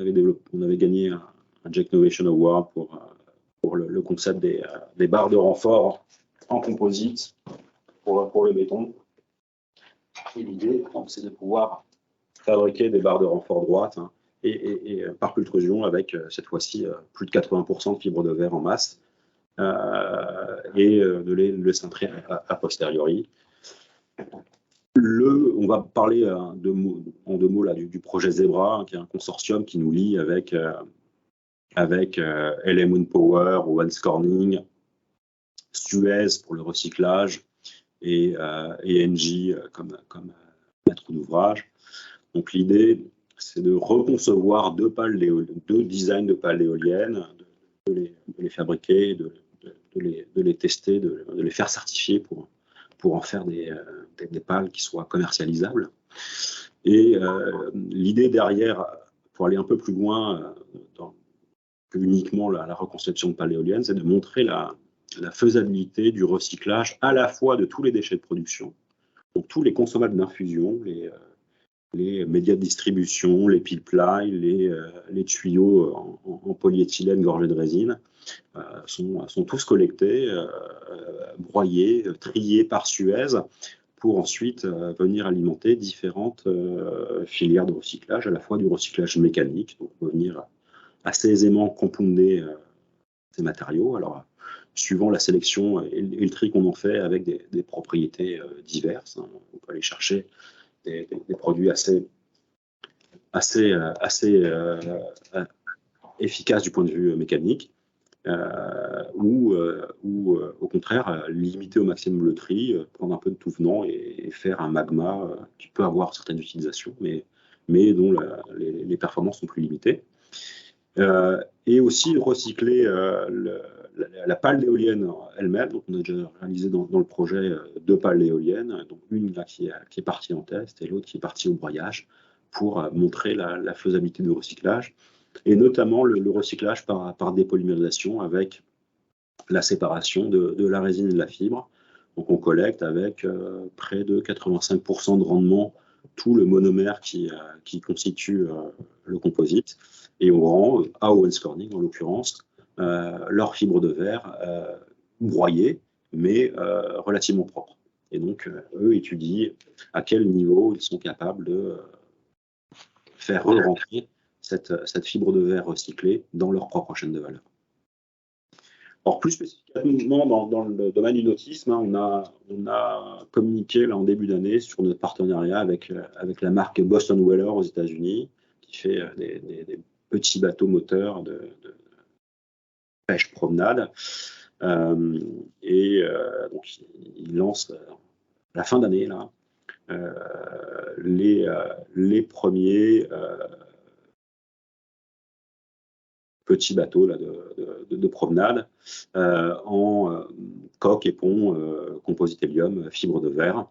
avait gagné un Jack Innovation Award pour le concept des barres de renfort en composite pour le béton. Et l'idée, c'est de pouvoir fabriquer des barres de renfort droite, hein, et par pultrusion avec cette fois-ci plus de 80% de fibres de verre en masse, et de les cintrer a posteriori. On va parler en deux mots là, du projet Zebra, hein, qui est un consortium qui nous lie avec LM Wind Power, Owens Corning, Suez pour le recyclage et Engie comme maître d'ouvrage. Donc l'idée, c'est de reconcevoir deux designs de pales éoliennes, de les fabriquer, de les tester, de les faire certifier pour en faire des pales qui soient commercialisables. Et l'idée derrière, pour aller un peu plus loin que uniquement la reconception de pales éoliennes, c'est de montrer la faisabilité du recyclage à la fois de tous les déchets de production, donc tous les consommables d'infusion, les médias de distribution, les pile-ply, les tuyaux en polyéthylène gorgés de résine, sont tous collectés, broyés, triés par Suez pour ensuite venir alimenter différentes filières de recyclage, à la fois du recyclage mécanique, donc on peut venir assez aisément compounder ces matériaux. Alors, suivant la sélection et le tri qu'on en fait avec des propriétés diverses, hein, on peut aller chercher des produits assez efficaces du point de vue mécanique, ou au contraire limiter au maximum le tri, prendre un peu de tout venant et faire un magma qui peut avoir certaines utilisations, mais dont les performances sont plus limitées. Et aussi recycler la pale d'éolienne elle-même. Donc on a déjà réalisé dans le projet deux pales d'éoliennes, donc une là, qui est partie en test et l'autre qui est partie au broyage, pour montrer la faisabilité du recyclage, et notamment le recyclage par dépolymérisation avec la séparation de la résine et de la fibre. Donc on collecte avec près de 85% de rendement tout le monomère qui constitue le composite, et on rend à Owens Corning en l'occurrence leurs fibres de verre broyées mais relativement propres. Et donc eux étudient à quel niveau ils sont capables de faire re-rentrer cette fibre de verre recyclée dans leur propre chaîne de valeur. Alors plus spécifiquement dans le domaine du nautisme, hein, on a communiqué là en début d'année sur notre partenariat avec la marque Boston Whaler aux États-Unis, qui fait des petits bateaux moteurs de pêche promenade. Donc il lance à la fin d'année là les premiers petits bateaux là, de promenade en coque et pont composite hélium, fibre de verre,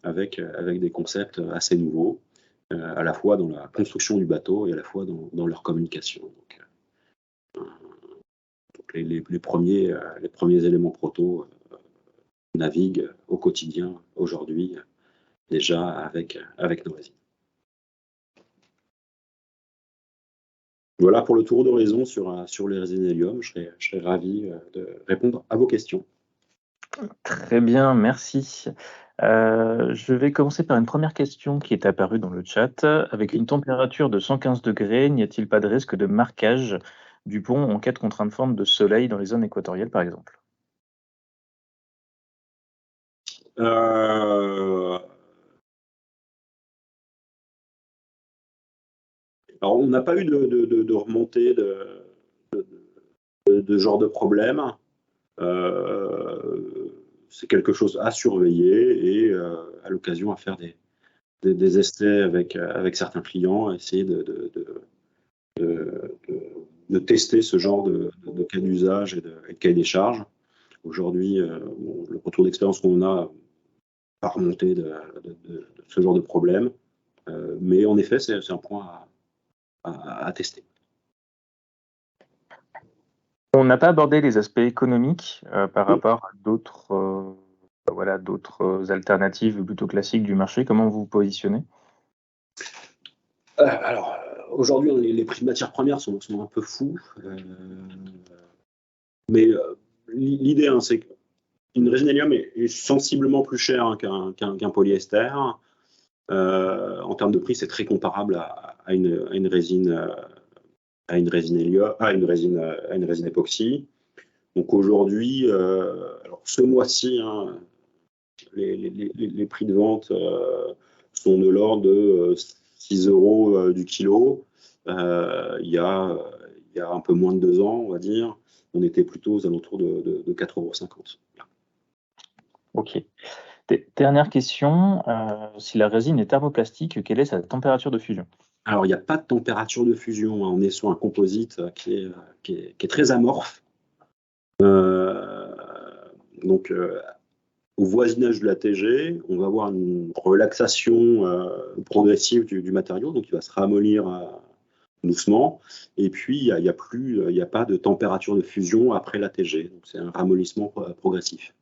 avec des concepts assez nouveaux, à la fois dans la construction du bateau et à la fois dans leur communication. Donc les premiers éléments proto naviguent au quotidien aujourd'hui déjà avec nos résines. Voilà pour le tour d'horizon sur les résines hélium. Je serais ravi de répondre à vos questions. Très bien, merci. Je vais commencer par une première question qui est apparue dans le chat. Avec une température de 115 degrés, n'y a-t-il pas de risque de marquage du pont en cas de contrainte forte de soleil dans les zones équatoriales, par exemple? Alors, on n'a pas eu de remontée de genre de problème. C'est quelque chose à surveiller et à l'occasion à faire des essais avec certains clients, essayer de tester ce genre de cas d'usage et de cahier des charges. Aujourd'hui, le retour d'expérience qu'on a pas remonté de ce genre de problème, mais en effet, c'est un point à tester. On n'a pas abordé les aspects économiques par rapport à d'autres alternatives plutôt classiques du marché. Comment vous vous positionnez? Alors, aujourd'hui, les prix de matières premières sont un peu fous. Mais l'idée, hein, c'est qu'une résine hélium est sensiblement plus chère qu'un polyester. En termes de prix, c'est très comparable à une résine époxy. Donc aujourd'hui, alors ce mois-ci, hein, les prix de vente sont de l'ordre de 6 € du kilo. Il y a un peu moins de 2 ans, on va dire, on était plutôt aux alentours de 4,50 €. Ok. Dernière question, si la résine est thermoplastique, quelle est sa température de fusion? Alors, il n'y a pas de température de fusion, hein. On est sur un composite qui est très amorphe. Donc, au voisinage de la TG, on va avoir une relaxation progressive du matériau, donc il va se ramollir doucement. Et puis, il n'y a pas de température de fusion après la TG. Donc, c'est un ramollissement progressif.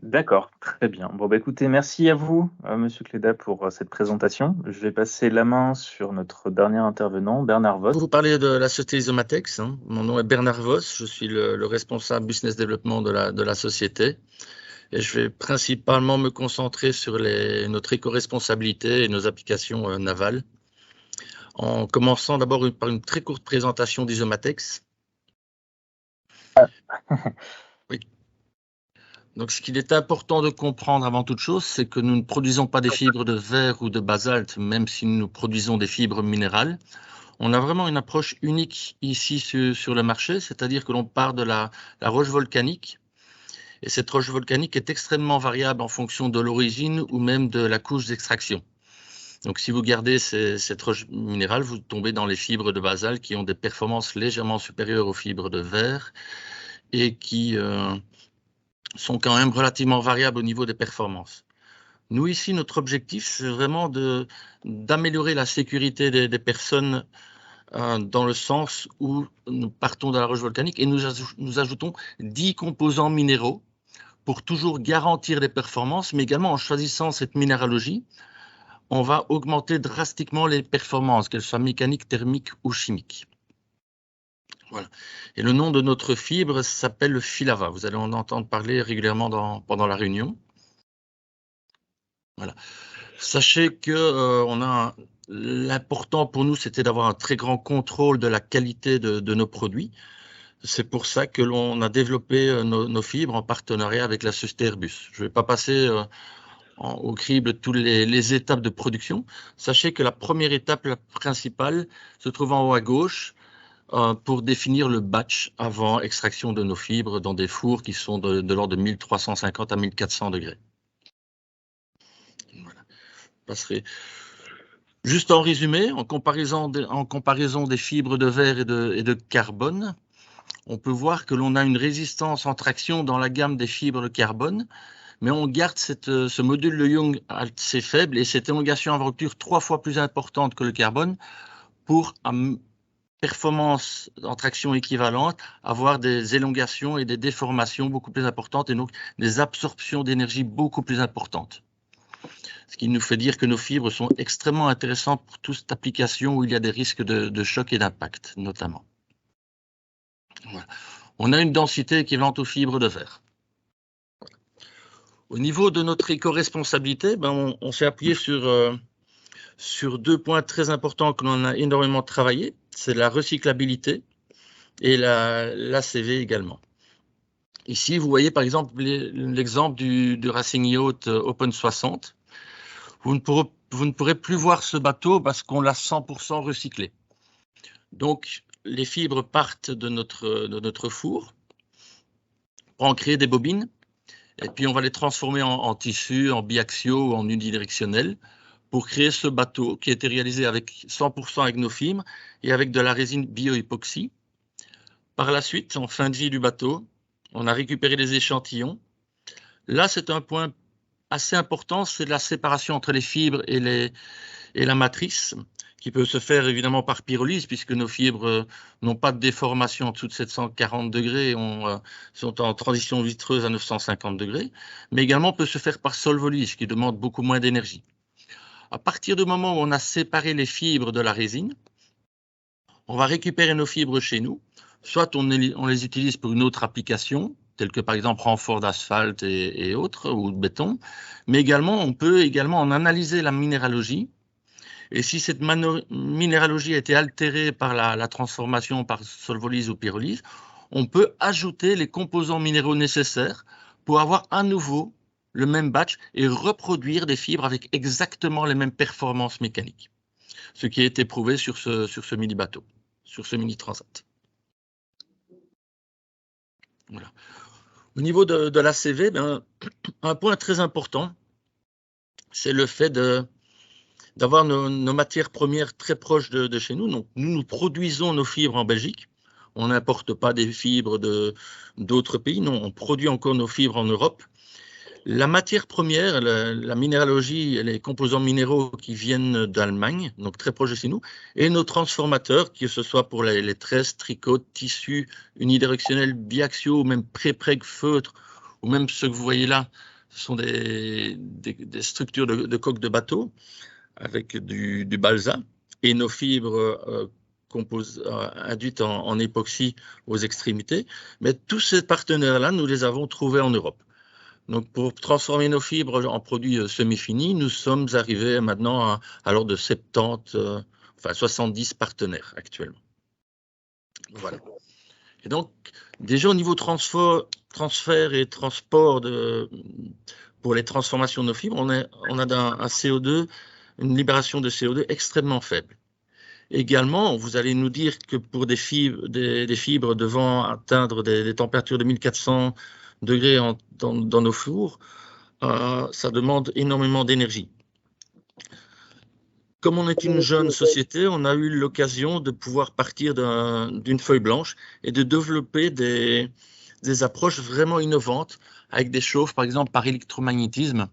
D'accord, très bien. Bon, bah, écoutez, merci à vous, Monsieur Cléda, pour cette présentation. Je vais passer la main sur notre dernier intervenant, Bernard Voss. Pour vous parler de la société Isomatex, hein, mon nom est Bernard Voss, je suis le responsable business développement de la société. Et je vais principalement me concentrer sur notre éco-responsabilité et nos applications navales. En commençant d'abord par une très courte présentation d'Isomatex. Oui. Donc, ce qu'il est important de comprendre avant toute chose, c'est que nous ne produisons pas des fibres de verre ou de basalte, même si nous produisons des fibres minérales. On a vraiment une approche unique ici sur le marché, c'est-à-dire que l'on part de la roche volcanique. Et cette roche volcanique est extrêmement variable en fonction de l'origine ou même de la couche d'extraction. Donc, si vous gardez cette roche minérale, vous tombez dans les fibres de basalte qui ont des performances légèrement supérieures aux fibres de verre et qui sont quand même relativement variables au niveau des performances. Nous, ici, notre objectif, c'est vraiment d'améliorer la sécurité des personnes dans le sens où nous partons de la roche volcanique et nous ajoutons 10 composants minéraux pour toujours garantir des performances, mais également en choisissant cette minéralogie, on va augmenter drastiquement les performances, qu'elles soient mécaniques, thermiques ou chimiques. Voilà. Et le nom de notre fibre s'appelle le Filava. Vous allez en entendre parler régulièrement pendant la réunion. Voilà. Sachez que l'important pour nous, c'était d'avoir un très grand contrôle de la qualité de nos produits. C'est pour ça que l'on a développé nos fibres en partenariat avec la société Airbus. Je ne vais pas passer au crible toutes les étapes de production. Sachez que la première étape, la principale, se trouve en haut à gauche pour définir le batch avant extraction de nos fibres dans des fours qui sont de l'ordre de 1350 à 1400 degrés. Voilà. Passerai. Juste en résumé, en comparaison des fibres de verre et de carbone, on peut voir que l'on a une résistance en traction dans la gamme des fibres de carbone, mais on garde ce module de Young assez faible et cette élongation en rupture 3 fois plus importante que le carbone pour, à performance en traction équivalente, avoir des élongations et des déformations beaucoup plus importantes et donc des absorptions d'énergie beaucoup plus importantes. Ce qui nous fait dire que nos fibres sont extrêmement intéressantes pour toute cette application où il y a des risques de choc et d'impact, notamment. Voilà. On a une densité équivalente aux fibres de verre. Au niveau de notre éco-responsabilité, on s'est appuyé sur 2 points très importants que l'on a énormément travaillé. C'est la recyclabilité et l'ACV également. Ici, vous voyez par exemple l'exemple du Racing Yacht Open 60. Vous ne pourrez plus voir ce bateau parce qu'on l'a 100% recyclé. Donc, les fibres partent de notre four pour en créer des bobines. Et puis, on va les transformer en tissu, en biaxiaux ou en unidirectionnel pour créer ce bateau qui a été réalisé avec 100% avec nos fibres et avec de la résine bioépoxy. Par la suite, en fin de vie du bateau, on a récupéré les échantillons. Là, c'est un point assez important, c'est la séparation entre les fibres et la matrice, qui peut se faire évidemment par pyrolyse, puisque nos fibres n'ont pas de déformation en dessous de 740 degrés, sont en transition vitreuse à 950 degrés, mais également peut se faire par solvolyse, qui demande beaucoup moins d'énergie. À partir du moment où on a séparé les fibres de la résine, on va récupérer nos fibres chez nous, soit on les utilise pour une autre application, tels que par exemple renfort d'asphalte et autres, ou de béton, mais également on peut également en analyser la minéralogie. Et si cette minéralogie a été altérée par la transformation par solvolyse ou pyrolyse, on peut ajouter les composants minéraux nécessaires pour avoir à nouveau le même batch et reproduire des fibres avec exactement les mêmes performances mécaniques. Ce qui a été prouvé sur ce mini-bateau, sur ce mini-transat. Voilà. Au niveau de l'ACV, un point très important, c'est le fait d'avoir nos matières premières très proches de chez nous. Donc, nous produisons nos fibres en Belgique. On n'importe pas des fibres d'autres pays. Non, on produit encore nos fibres en Europe. La matière première, la minéralogie et les composants minéraux qui viennent d'Allemagne, donc très proches de chez nous, et nos transformateurs, que ce soit pour les tresses, tricots, tissus unidirectionnels, biaxiaux, ou même pré-preg feutres, ou même ceux que vous voyez là, ce sont des structures de coques de bateau avec du balsa et nos fibres induites en époxy aux extrémités. Mais tous ces partenaires-là, nous les avons trouvés en Europe. Donc, pour transformer nos fibres en produits semi-finis, nous sommes arrivés maintenant à l'ordre de 70 partenaires actuellement. Voilà. Et donc, déjà au niveau transfert et transport pour les transformations de nos fibres, on a un CO2, une libération de CO2 extrêmement faible. Également, vous allez nous dire que pour des fibres devant atteindre des températures de 1400 degrés dans nos fours, ça demande énormément d'énergie. Comme on est une jeune société, on a eu l'occasion de pouvoir partir d'une feuille blanche et de développer des approches vraiment innovantes avec des chauffes, par exemple par électromagnétisme,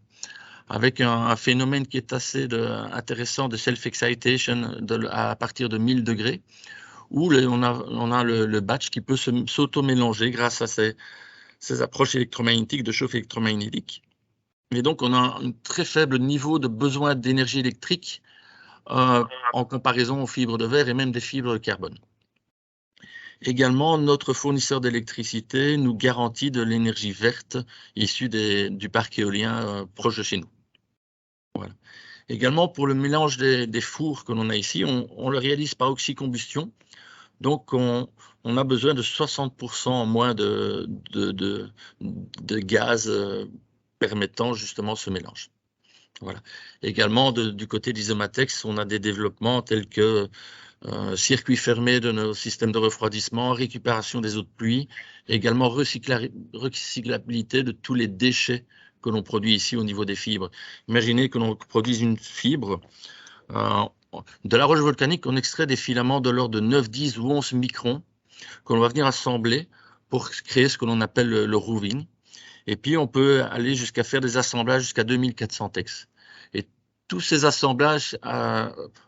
avec un phénomène qui est assez intéressant de self-excitation à partir de 1000 degrés, où on a le batch qui peut s'auto-mélanger grâce à ces approches électromagnétiques, de chauffe électromagnétique. Et donc, on a un très faible niveau de besoin d'énergie électrique en comparaison aux fibres de verre et même des fibres de carbone. Également, notre fournisseur d'électricité nous garantit de l'énergie verte issue du parc éolien proche de chez nous. Voilà. Également, pour le mélange des fours que l'on a ici, on le réalise par oxycombustion. Donc, on a besoin de 60% en moins de gaz permettant justement ce mélange. Voilà. Également, du côté d'Isomatex, on a des développements tels que circuit fermé de nos systèmes de refroidissement, récupération des eaux de pluie, également recyclabilité de tous les déchets que l'on produit ici au niveau des fibres. Imaginez que l'on produise une fibre. De la roche volcanique, on extrait des filaments de l'ordre de 9, 10 ou 11 microns que l'on va venir assembler pour créer ce que l'on appelle le rouving. Et puis, on peut aller jusqu'à faire des assemblages jusqu'à 2400 tex. Et tous ces assemblages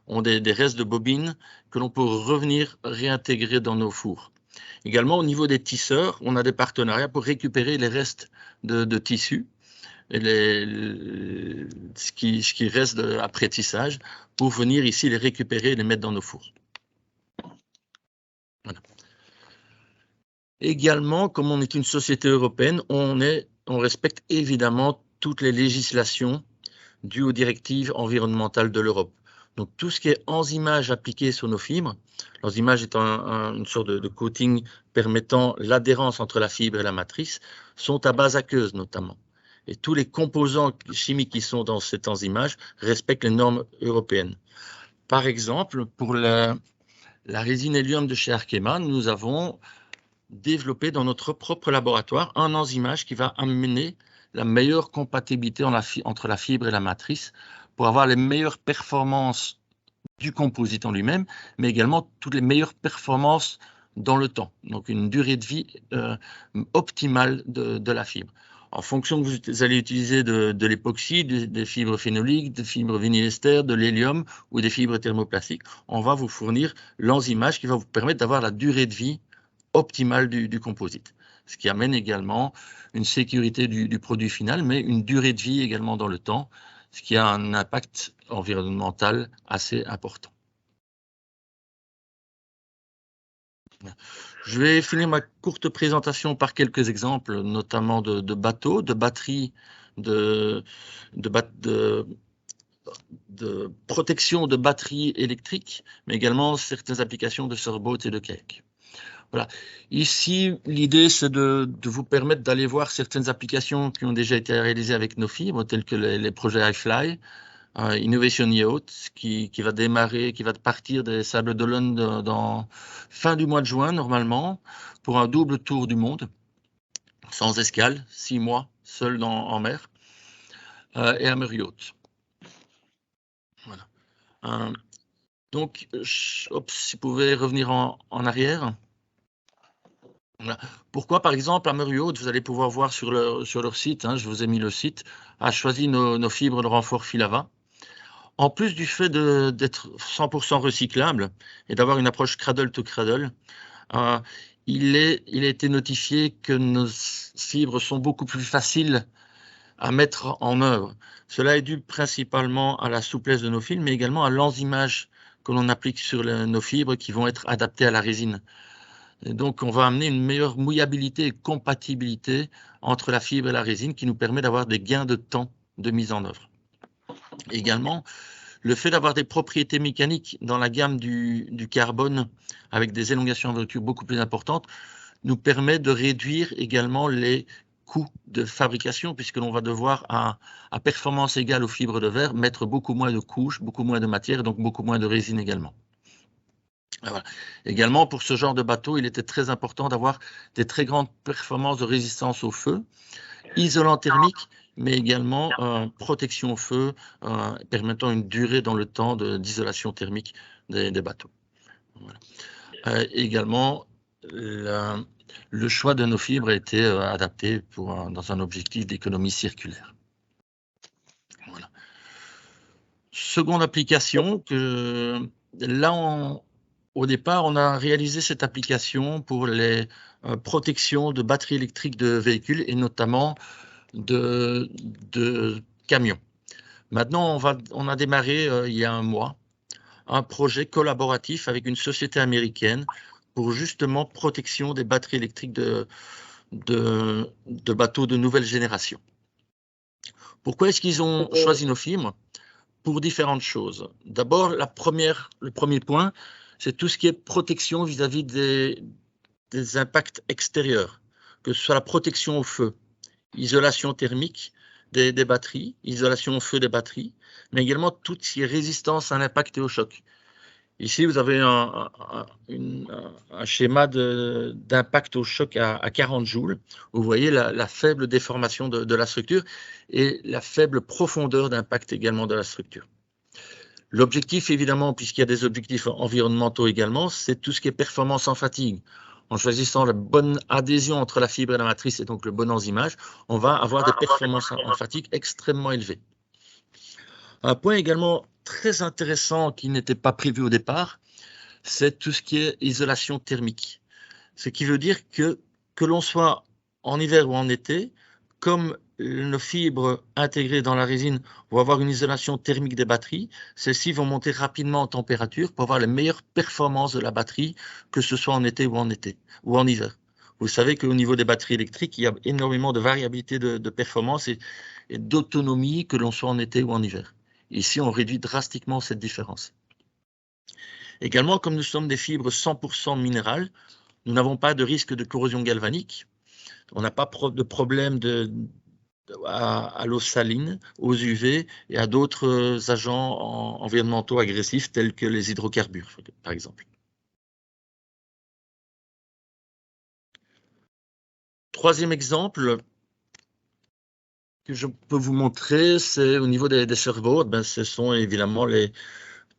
ont des restes de bobines que l'on peut revenir réintégrer dans nos fours. Également, au niveau des tisseurs, on a des partenariats pour récupérer les restes de tissus et ce qui reste après tissage pour venir ici les récupérer et les mettre dans nos fours. Voilà. Également, comme on est une société européenne, on respecte évidemment toutes les législations dues aux directives environnementales de l'Europe. Donc, tout ce qui est enzymage appliqué sur nos fibres, l'enzymage est une sorte de coating permettant l'adhérence entre la fibre et la matrice, sont à base aqueuse notamment. Et tous les composants chimiques qui sont dans cet enzymage respectent les normes européennes. Par exemple, pour la résine hélium de chez Arkema, nous avons développer dans notre propre laboratoire un enzymage qui va amener la meilleure compatibilité entre la fibre et la matrice pour avoir les meilleures performances du composite en lui-même, mais également toutes les meilleures performances dans le temps. Donc une durée de vie optimale de la fibre. En fonction que vous allez utiliser de l'époxy, des fibres phénoliques, des fibres vinylester, de l'hélium ou des fibres thermoplastiques, on va vous fournir l'enzymage qui va vous permettre d'avoir la durée de vie optimale du composite, ce qui amène également une sécurité du produit final, mais une durée de vie également dans le temps, ce qui a un impact environnemental assez important. Je vais finir ma courte présentation par quelques exemples, notamment de bateaux, de batteries, de protection de batteries électriques, mais également certaines applications de surboat et de kayak. Voilà. Ici, l'idée, c'est de vous permettre d'aller voir certaines applications qui ont déjà été réalisées avec nos fibres, telles que les projets iFly, Innovation Yacht, qui va démarrer, qui va partir des Sables d'Olonne dans fin du mois de juin, normalement, pour un double tour du monde, sans escale, 6 mois, seul en mer, et Hammer Yacht. Voilà. Donc, si vous pouvez revenir en arrière. Voilà. Pourquoi, par exemple, Hammer Yacht, vous allez pouvoir voir sur leur site, hein, je vous ai mis le site, a choisi nos fibres de renfort Filava. En plus du fait d'être 100% recyclable et d'avoir une approche cradle to cradle, il a été notifié que nos fibres sont beaucoup plus faciles à mettre en œuvre. Cela est dû principalement à la souplesse de nos fils, mais également à l'enzymage que l'on applique sur nos fibres qui vont être adaptées à la résine. Et donc, on va amener une meilleure mouillabilité et compatibilité entre la fibre et la résine qui nous permet d'avoir des gains de temps de mise en œuvre. Également, le fait d'avoir des propriétés mécaniques dans la gamme du carbone avec des élongations de rupture beaucoup plus importantes nous permet de réduire également les coûts de fabrication puisque l'on va devoir, à performance égale aux fibres de verre, mettre beaucoup moins de couches, beaucoup moins de matière et donc beaucoup moins de résine également. Voilà. Également, pour ce genre de bateau, il était très important d'avoir des très grandes performances de résistance au feu, isolant thermique, mais également protection au feu, permettant une durée dans le temps d'isolation thermique des bateaux. Voilà. Également, le choix de nos fibres a été adapté dans un objectif d'économie circulaire. Voilà. Seconde application, au départ, on a réalisé cette application pour les protections de batteries électriques de véhicules et notamment de camions. Maintenant, on a démarré il y a un mois un projet collaboratif avec une société américaine pour justement protection des batteries électriques de bateaux de nouvelle génération. Pourquoi est-ce qu'ils ont choisi nos fibres? Pour différentes choses. D'abord, le premier point, c'est tout ce qui est protection vis-à-vis des impacts extérieurs, que ce soit la protection au feu, isolation thermique des batteries, isolation au feu des batteries, mais également tout ce qui est résistance à l'impact et au choc. Ici, vous avez un schéma d'impact au choc à 40 joules. Vous voyez la faible déformation de la structure et la faible profondeur d'impact également de la structure. L'objectif, évidemment, puisqu'il y a des objectifs environnementaux également, c'est tout ce qui est performance en fatigue. En choisissant la bonne adhésion entre la fibre et la matrice et donc le bon enzymage, on va avoir des performances en fatigue extrêmement élevées. Un point également très intéressant qui n'était pas prévu au départ, c'est tout ce qui est isolation thermique. Ce qui veut dire que l'on soit en hiver ou en été, comme nos fibres intégrées dans la résine vont avoir une isolation thermique des batteries, celles-ci vont monter rapidement en température pour avoir les meilleures performances de la batterie, que ce soit en été ou en hiver. Vous savez qu'au niveau des batteries électriques, il y a énormément de variabilité de performance et d'autonomie, que l'on soit en été ou en hiver. Ici, on réduit drastiquement cette différence. Également, comme nous sommes des fibres 100% minérales, nous n'avons pas de risque de corrosion galvanique. On n'a pas de problème à l'eau saline, aux UV et à d'autres agents environnementaux agressifs tels que les hydrocarbures, par exemple. Troisième exemple que je peux vous montrer, c'est au niveau des surfboards. Ce sont évidemment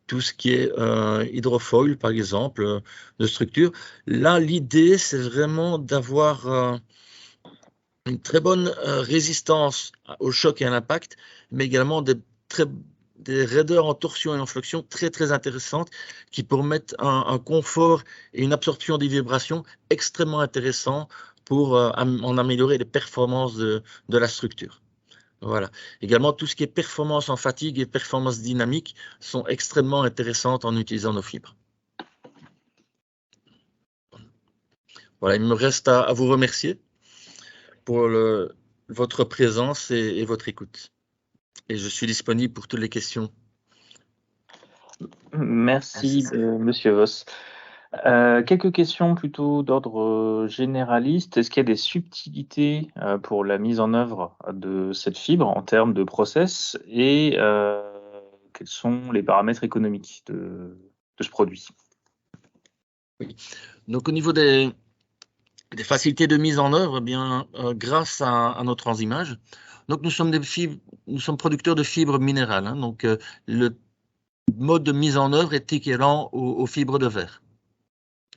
tout ce qui est hydrofoil, par exemple, de structure. Là, l'idée, c'est vraiment d'avoir une très bonne résistance au choc et à l'impact, mais également des raideurs en torsion et en flexion très très intéressantes qui permettent un confort et une absorption des vibrations extrêmement intéressants pour en améliorer les performances de la structure. Voilà. Également, tout ce qui est performance en fatigue et performance dynamique sont extrêmement intéressantes en utilisant nos fibres. Voilà, il me reste à vous remercier pour votre présence et votre écoute. Et je suis disponible pour toutes les questions. Merci, Monsieur Voss. Quelques questions plutôt d'ordre généraliste. Est-ce qu'il y a des subtilités pour la mise en œuvre de cette fibre en termes de process et quels sont les paramètres économiques de ce produit? Oui. Donc au niveau des facilités de mise en œuvre, eh bien, grâce à notre enzymage, donc nous sommes producteurs de fibres minérales. Hein, donc le mode de mise en œuvre est équivalent aux fibres de verre.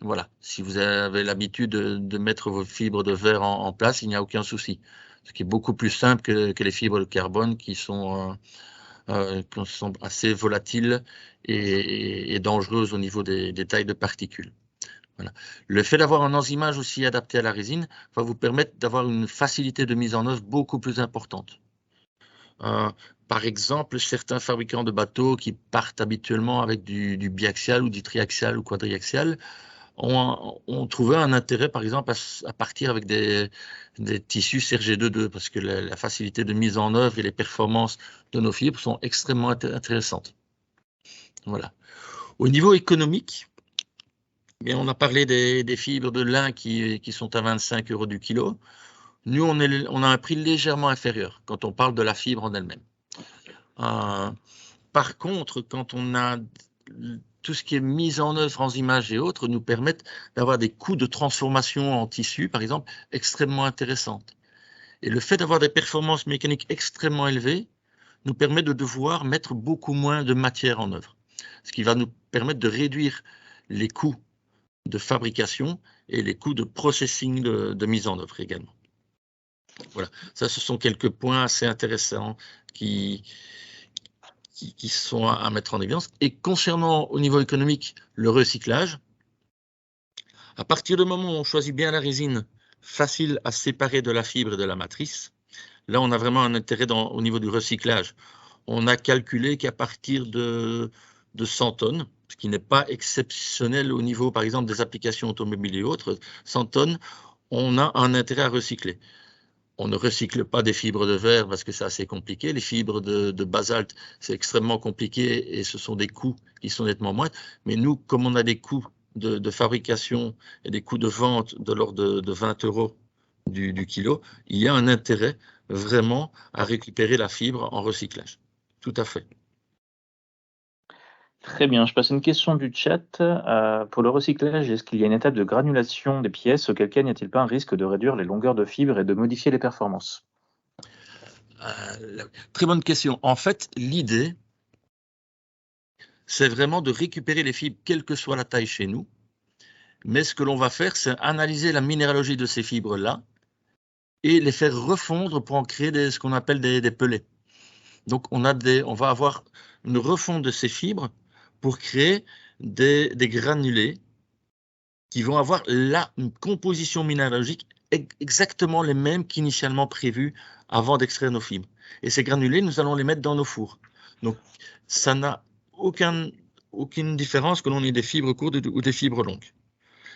Voilà, si vous avez l'habitude de mettre vos fibres de verre en place, il n'y a aucun souci. Ce qui est beaucoup plus simple que les fibres de carbone qui sont assez volatiles et dangereuses au niveau des tailles de particules. Voilà. Le fait d'avoir un enzymage aussi adapté à la résine va vous permettre d'avoir une facilité de mise en œuvre beaucoup plus importante. Par exemple, certains fabricants de bateaux qui partent habituellement avec du biaxial ou du triaxial ou quadriaxial ont trouvé un intérêt, par exemple, à partir avec des tissus CRG2 parce que la facilité de mise en œuvre et les performances de nos fibres sont extrêmement intéressantes. Voilà. Au niveau économique, bien, on a parlé des fibres de lin qui sont à 25 € du kilo. Nous, on a un prix légèrement inférieur quand on parle de la fibre en elle-même. Par contre, quand on a tout ce qui est mise en œuvre, enzymage et autres, nous permettent d'avoir des coûts de transformation en tissu, par exemple, extrêmement intéressantes. Et le fait d'avoir des performances mécaniques extrêmement élevées nous permet de devoir mettre beaucoup moins de matière en œuvre, ce qui va nous permettre de réduire les coûts de fabrication et les coûts de processing de mise en œuvre également. Voilà, ça ce sont quelques points assez intéressants qui sont à mettre en évidence. Et concernant au niveau économique le recyclage, à partir du moment où on choisit bien la résine facile à séparer de la fibre et de la matrice, là on a vraiment un intérêt au niveau du recyclage. On a calculé qu'à partir de 100 tonnes, ce qui n'est pas exceptionnel au niveau par exemple des applications automobiles et autres, 100 tonnes, on a un intérêt à recycler. On ne recycle pas des fibres de verre parce que c'est assez compliqué. Les fibres de basalte, c'est extrêmement compliqué et ce sont des coûts qui sont nettement moindres. Mais nous, comme on a des coûts de fabrication et des coûts de vente de l'ordre de 20 € du kilo, il y a un intérêt vraiment à récupérer la fibre en recyclage. Tout à fait. Très bien, je passe une question du chat. Pour le recyclage, est-ce qu'il y a une étape de granulation des pièces, auquel cas n'y a-t-il pas un risque de réduire les longueurs de fibres et de modifier les performances? Très bonne question. En fait, l'idée, c'est vraiment de récupérer les fibres, quelle que soit la taille chez nous. Mais ce que l'on va faire, c'est analyser la minéralogie de ces fibres-là et les faire refondre pour en créer ce qu'on appelle des pellets. Donc, on va avoir une refonte de ces fibres pour créer des granulés qui vont avoir une composition minéralogique exactement les mêmes qu'initialement prévues avant d'extraire nos fibres. Et ces granulés, nous allons les mettre dans nos fours. Donc, ça n'a aucune différence que l'on ait des fibres courtes ou des fibres longues,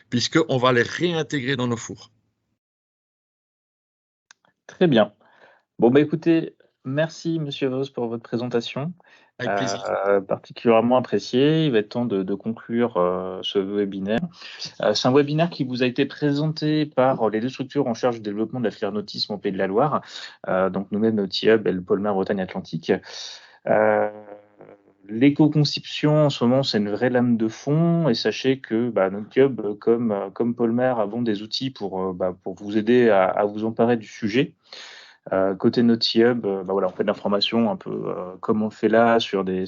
puisqu'on va les réintégrer dans nos fours. Très bien. Bon, bah écoutez, merci Monsieur Voss pour votre présentation. Avec plaisir. Particulièrement apprécié. Il va être temps de conclure ce webinaire. C'est un webinaire qui vous a été présenté par les deux structures en charge du développement de la filière nautisme au Pays de la Loire, donc nous-mêmes Nauti-Hub et le Pôle Mer Bretagne Atlantique. L'éco-conception en ce moment, c'est une vraie lame de fond, et sachez que Nauti-Hub, comme Pôle Mer, avons des outils pour vous aider à vous emparer du sujet. Côté Nauti-Hub, on fait de l'information un peu comme on le fait là sur des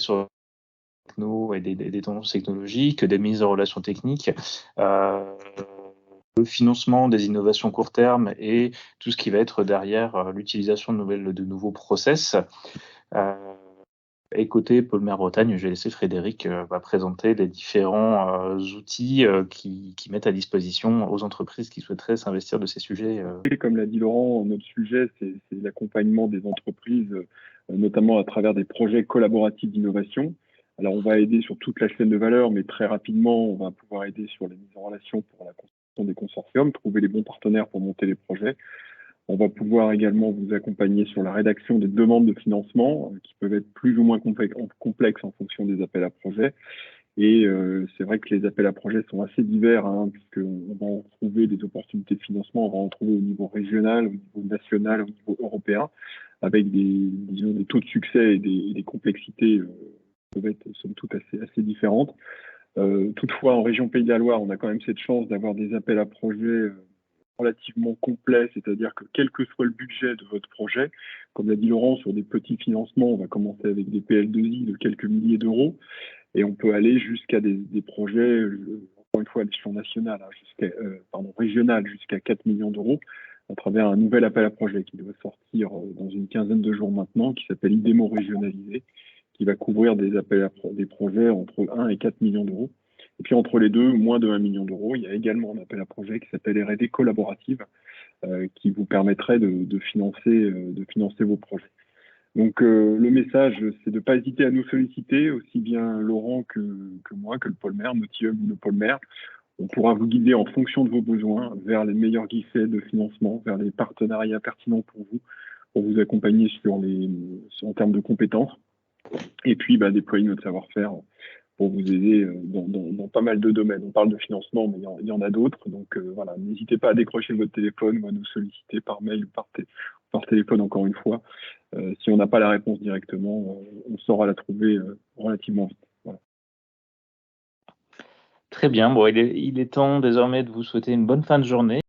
techno et des tendances technologiques, des mises en relation techniques, le financement des innovations court terme et tout ce qui va être derrière l'utilisation de nouveaux process. Et côté Pôle Mer Bretagne, je vais laisser Frédéric présenter les différents outils qui mettent à disposition aux entreprises qui souhaiteraient s'investir de ces sujets. Comme l'a dit Laurent, notre sujet, c'est l'accompagnement des entreprises, notamment à travers des projets collaboratifs d'innovation. Alors, on va aider sur toute la chaîne de valeur, mais très rapidement, on va pouvoir aider sur les mises en relation pour la construction gestion des consortiums, trouver les bons partenaires pour monter les projets. On va pouvoir également vous accompagner sur la rédaction des demandes de financement qui peuvent être plus ou moins complexes en fonction des appels à projets. Et c'est vrai que les appels à projets sont assez divers, puisqu'on va en trouver des opportunités de financement, on va en trouver au niveau régional, au niveau national, au niveau européen, avec des taux de succès et des complexités qui peuvent être somme toute assez différentes. Toutefois, en région Pays de la Loire, on a quand même cette chance d'avoir des appels à projets relativement complets, c'est-à-dire que quel que soit le budget de votre projet, comme l'a dit Laurent, sur des petits financements, on va commencer avec des PL2I de quelques milliers d'euros, et on peut aller jusqu'à des projets, encore une fois à l'échelon national, régional, jusqu'à 4 millions d'euros, à travers un nouvel appel à projet qui doit sortir dans une quinzaine de jours maintenant, qui s'appelle IDEMO régionalisé, qui va couvrir des projets entre 1 et 4 millions d'euros. Et puis entre les deux, moins de 1 million d'euros, il y a également un appel à projet qui s'appelle R&D collaborative, qui vous permettrait de financer vos projets. Donc le message, c'est de ne pas hésiter à nous solliciter, aussi bien Laurent que moi, que le Polmer, Notihub ou le Polmer. On pourra vous guider en fonction de vos besoins vers les meilleurs guichets de financement, vers les partenariats pertinents pour vous accompagner en termes de compétences. Et puis déployer notre savoir-faire pour vous aider dans pas mal de domaines. On parle de financement, mais il y en a d'autres. Donc voilà, n'hésitez pas à décrocher votre téléphone ou à nous solliciter par mail ou par téléphone, encore une fois. Si on n'a pas la réponse directement, on saura la trouver relativement vite. Voilà. Très bien. Bon, il est temps désormais de vous souhaiter une bonne fin de journée.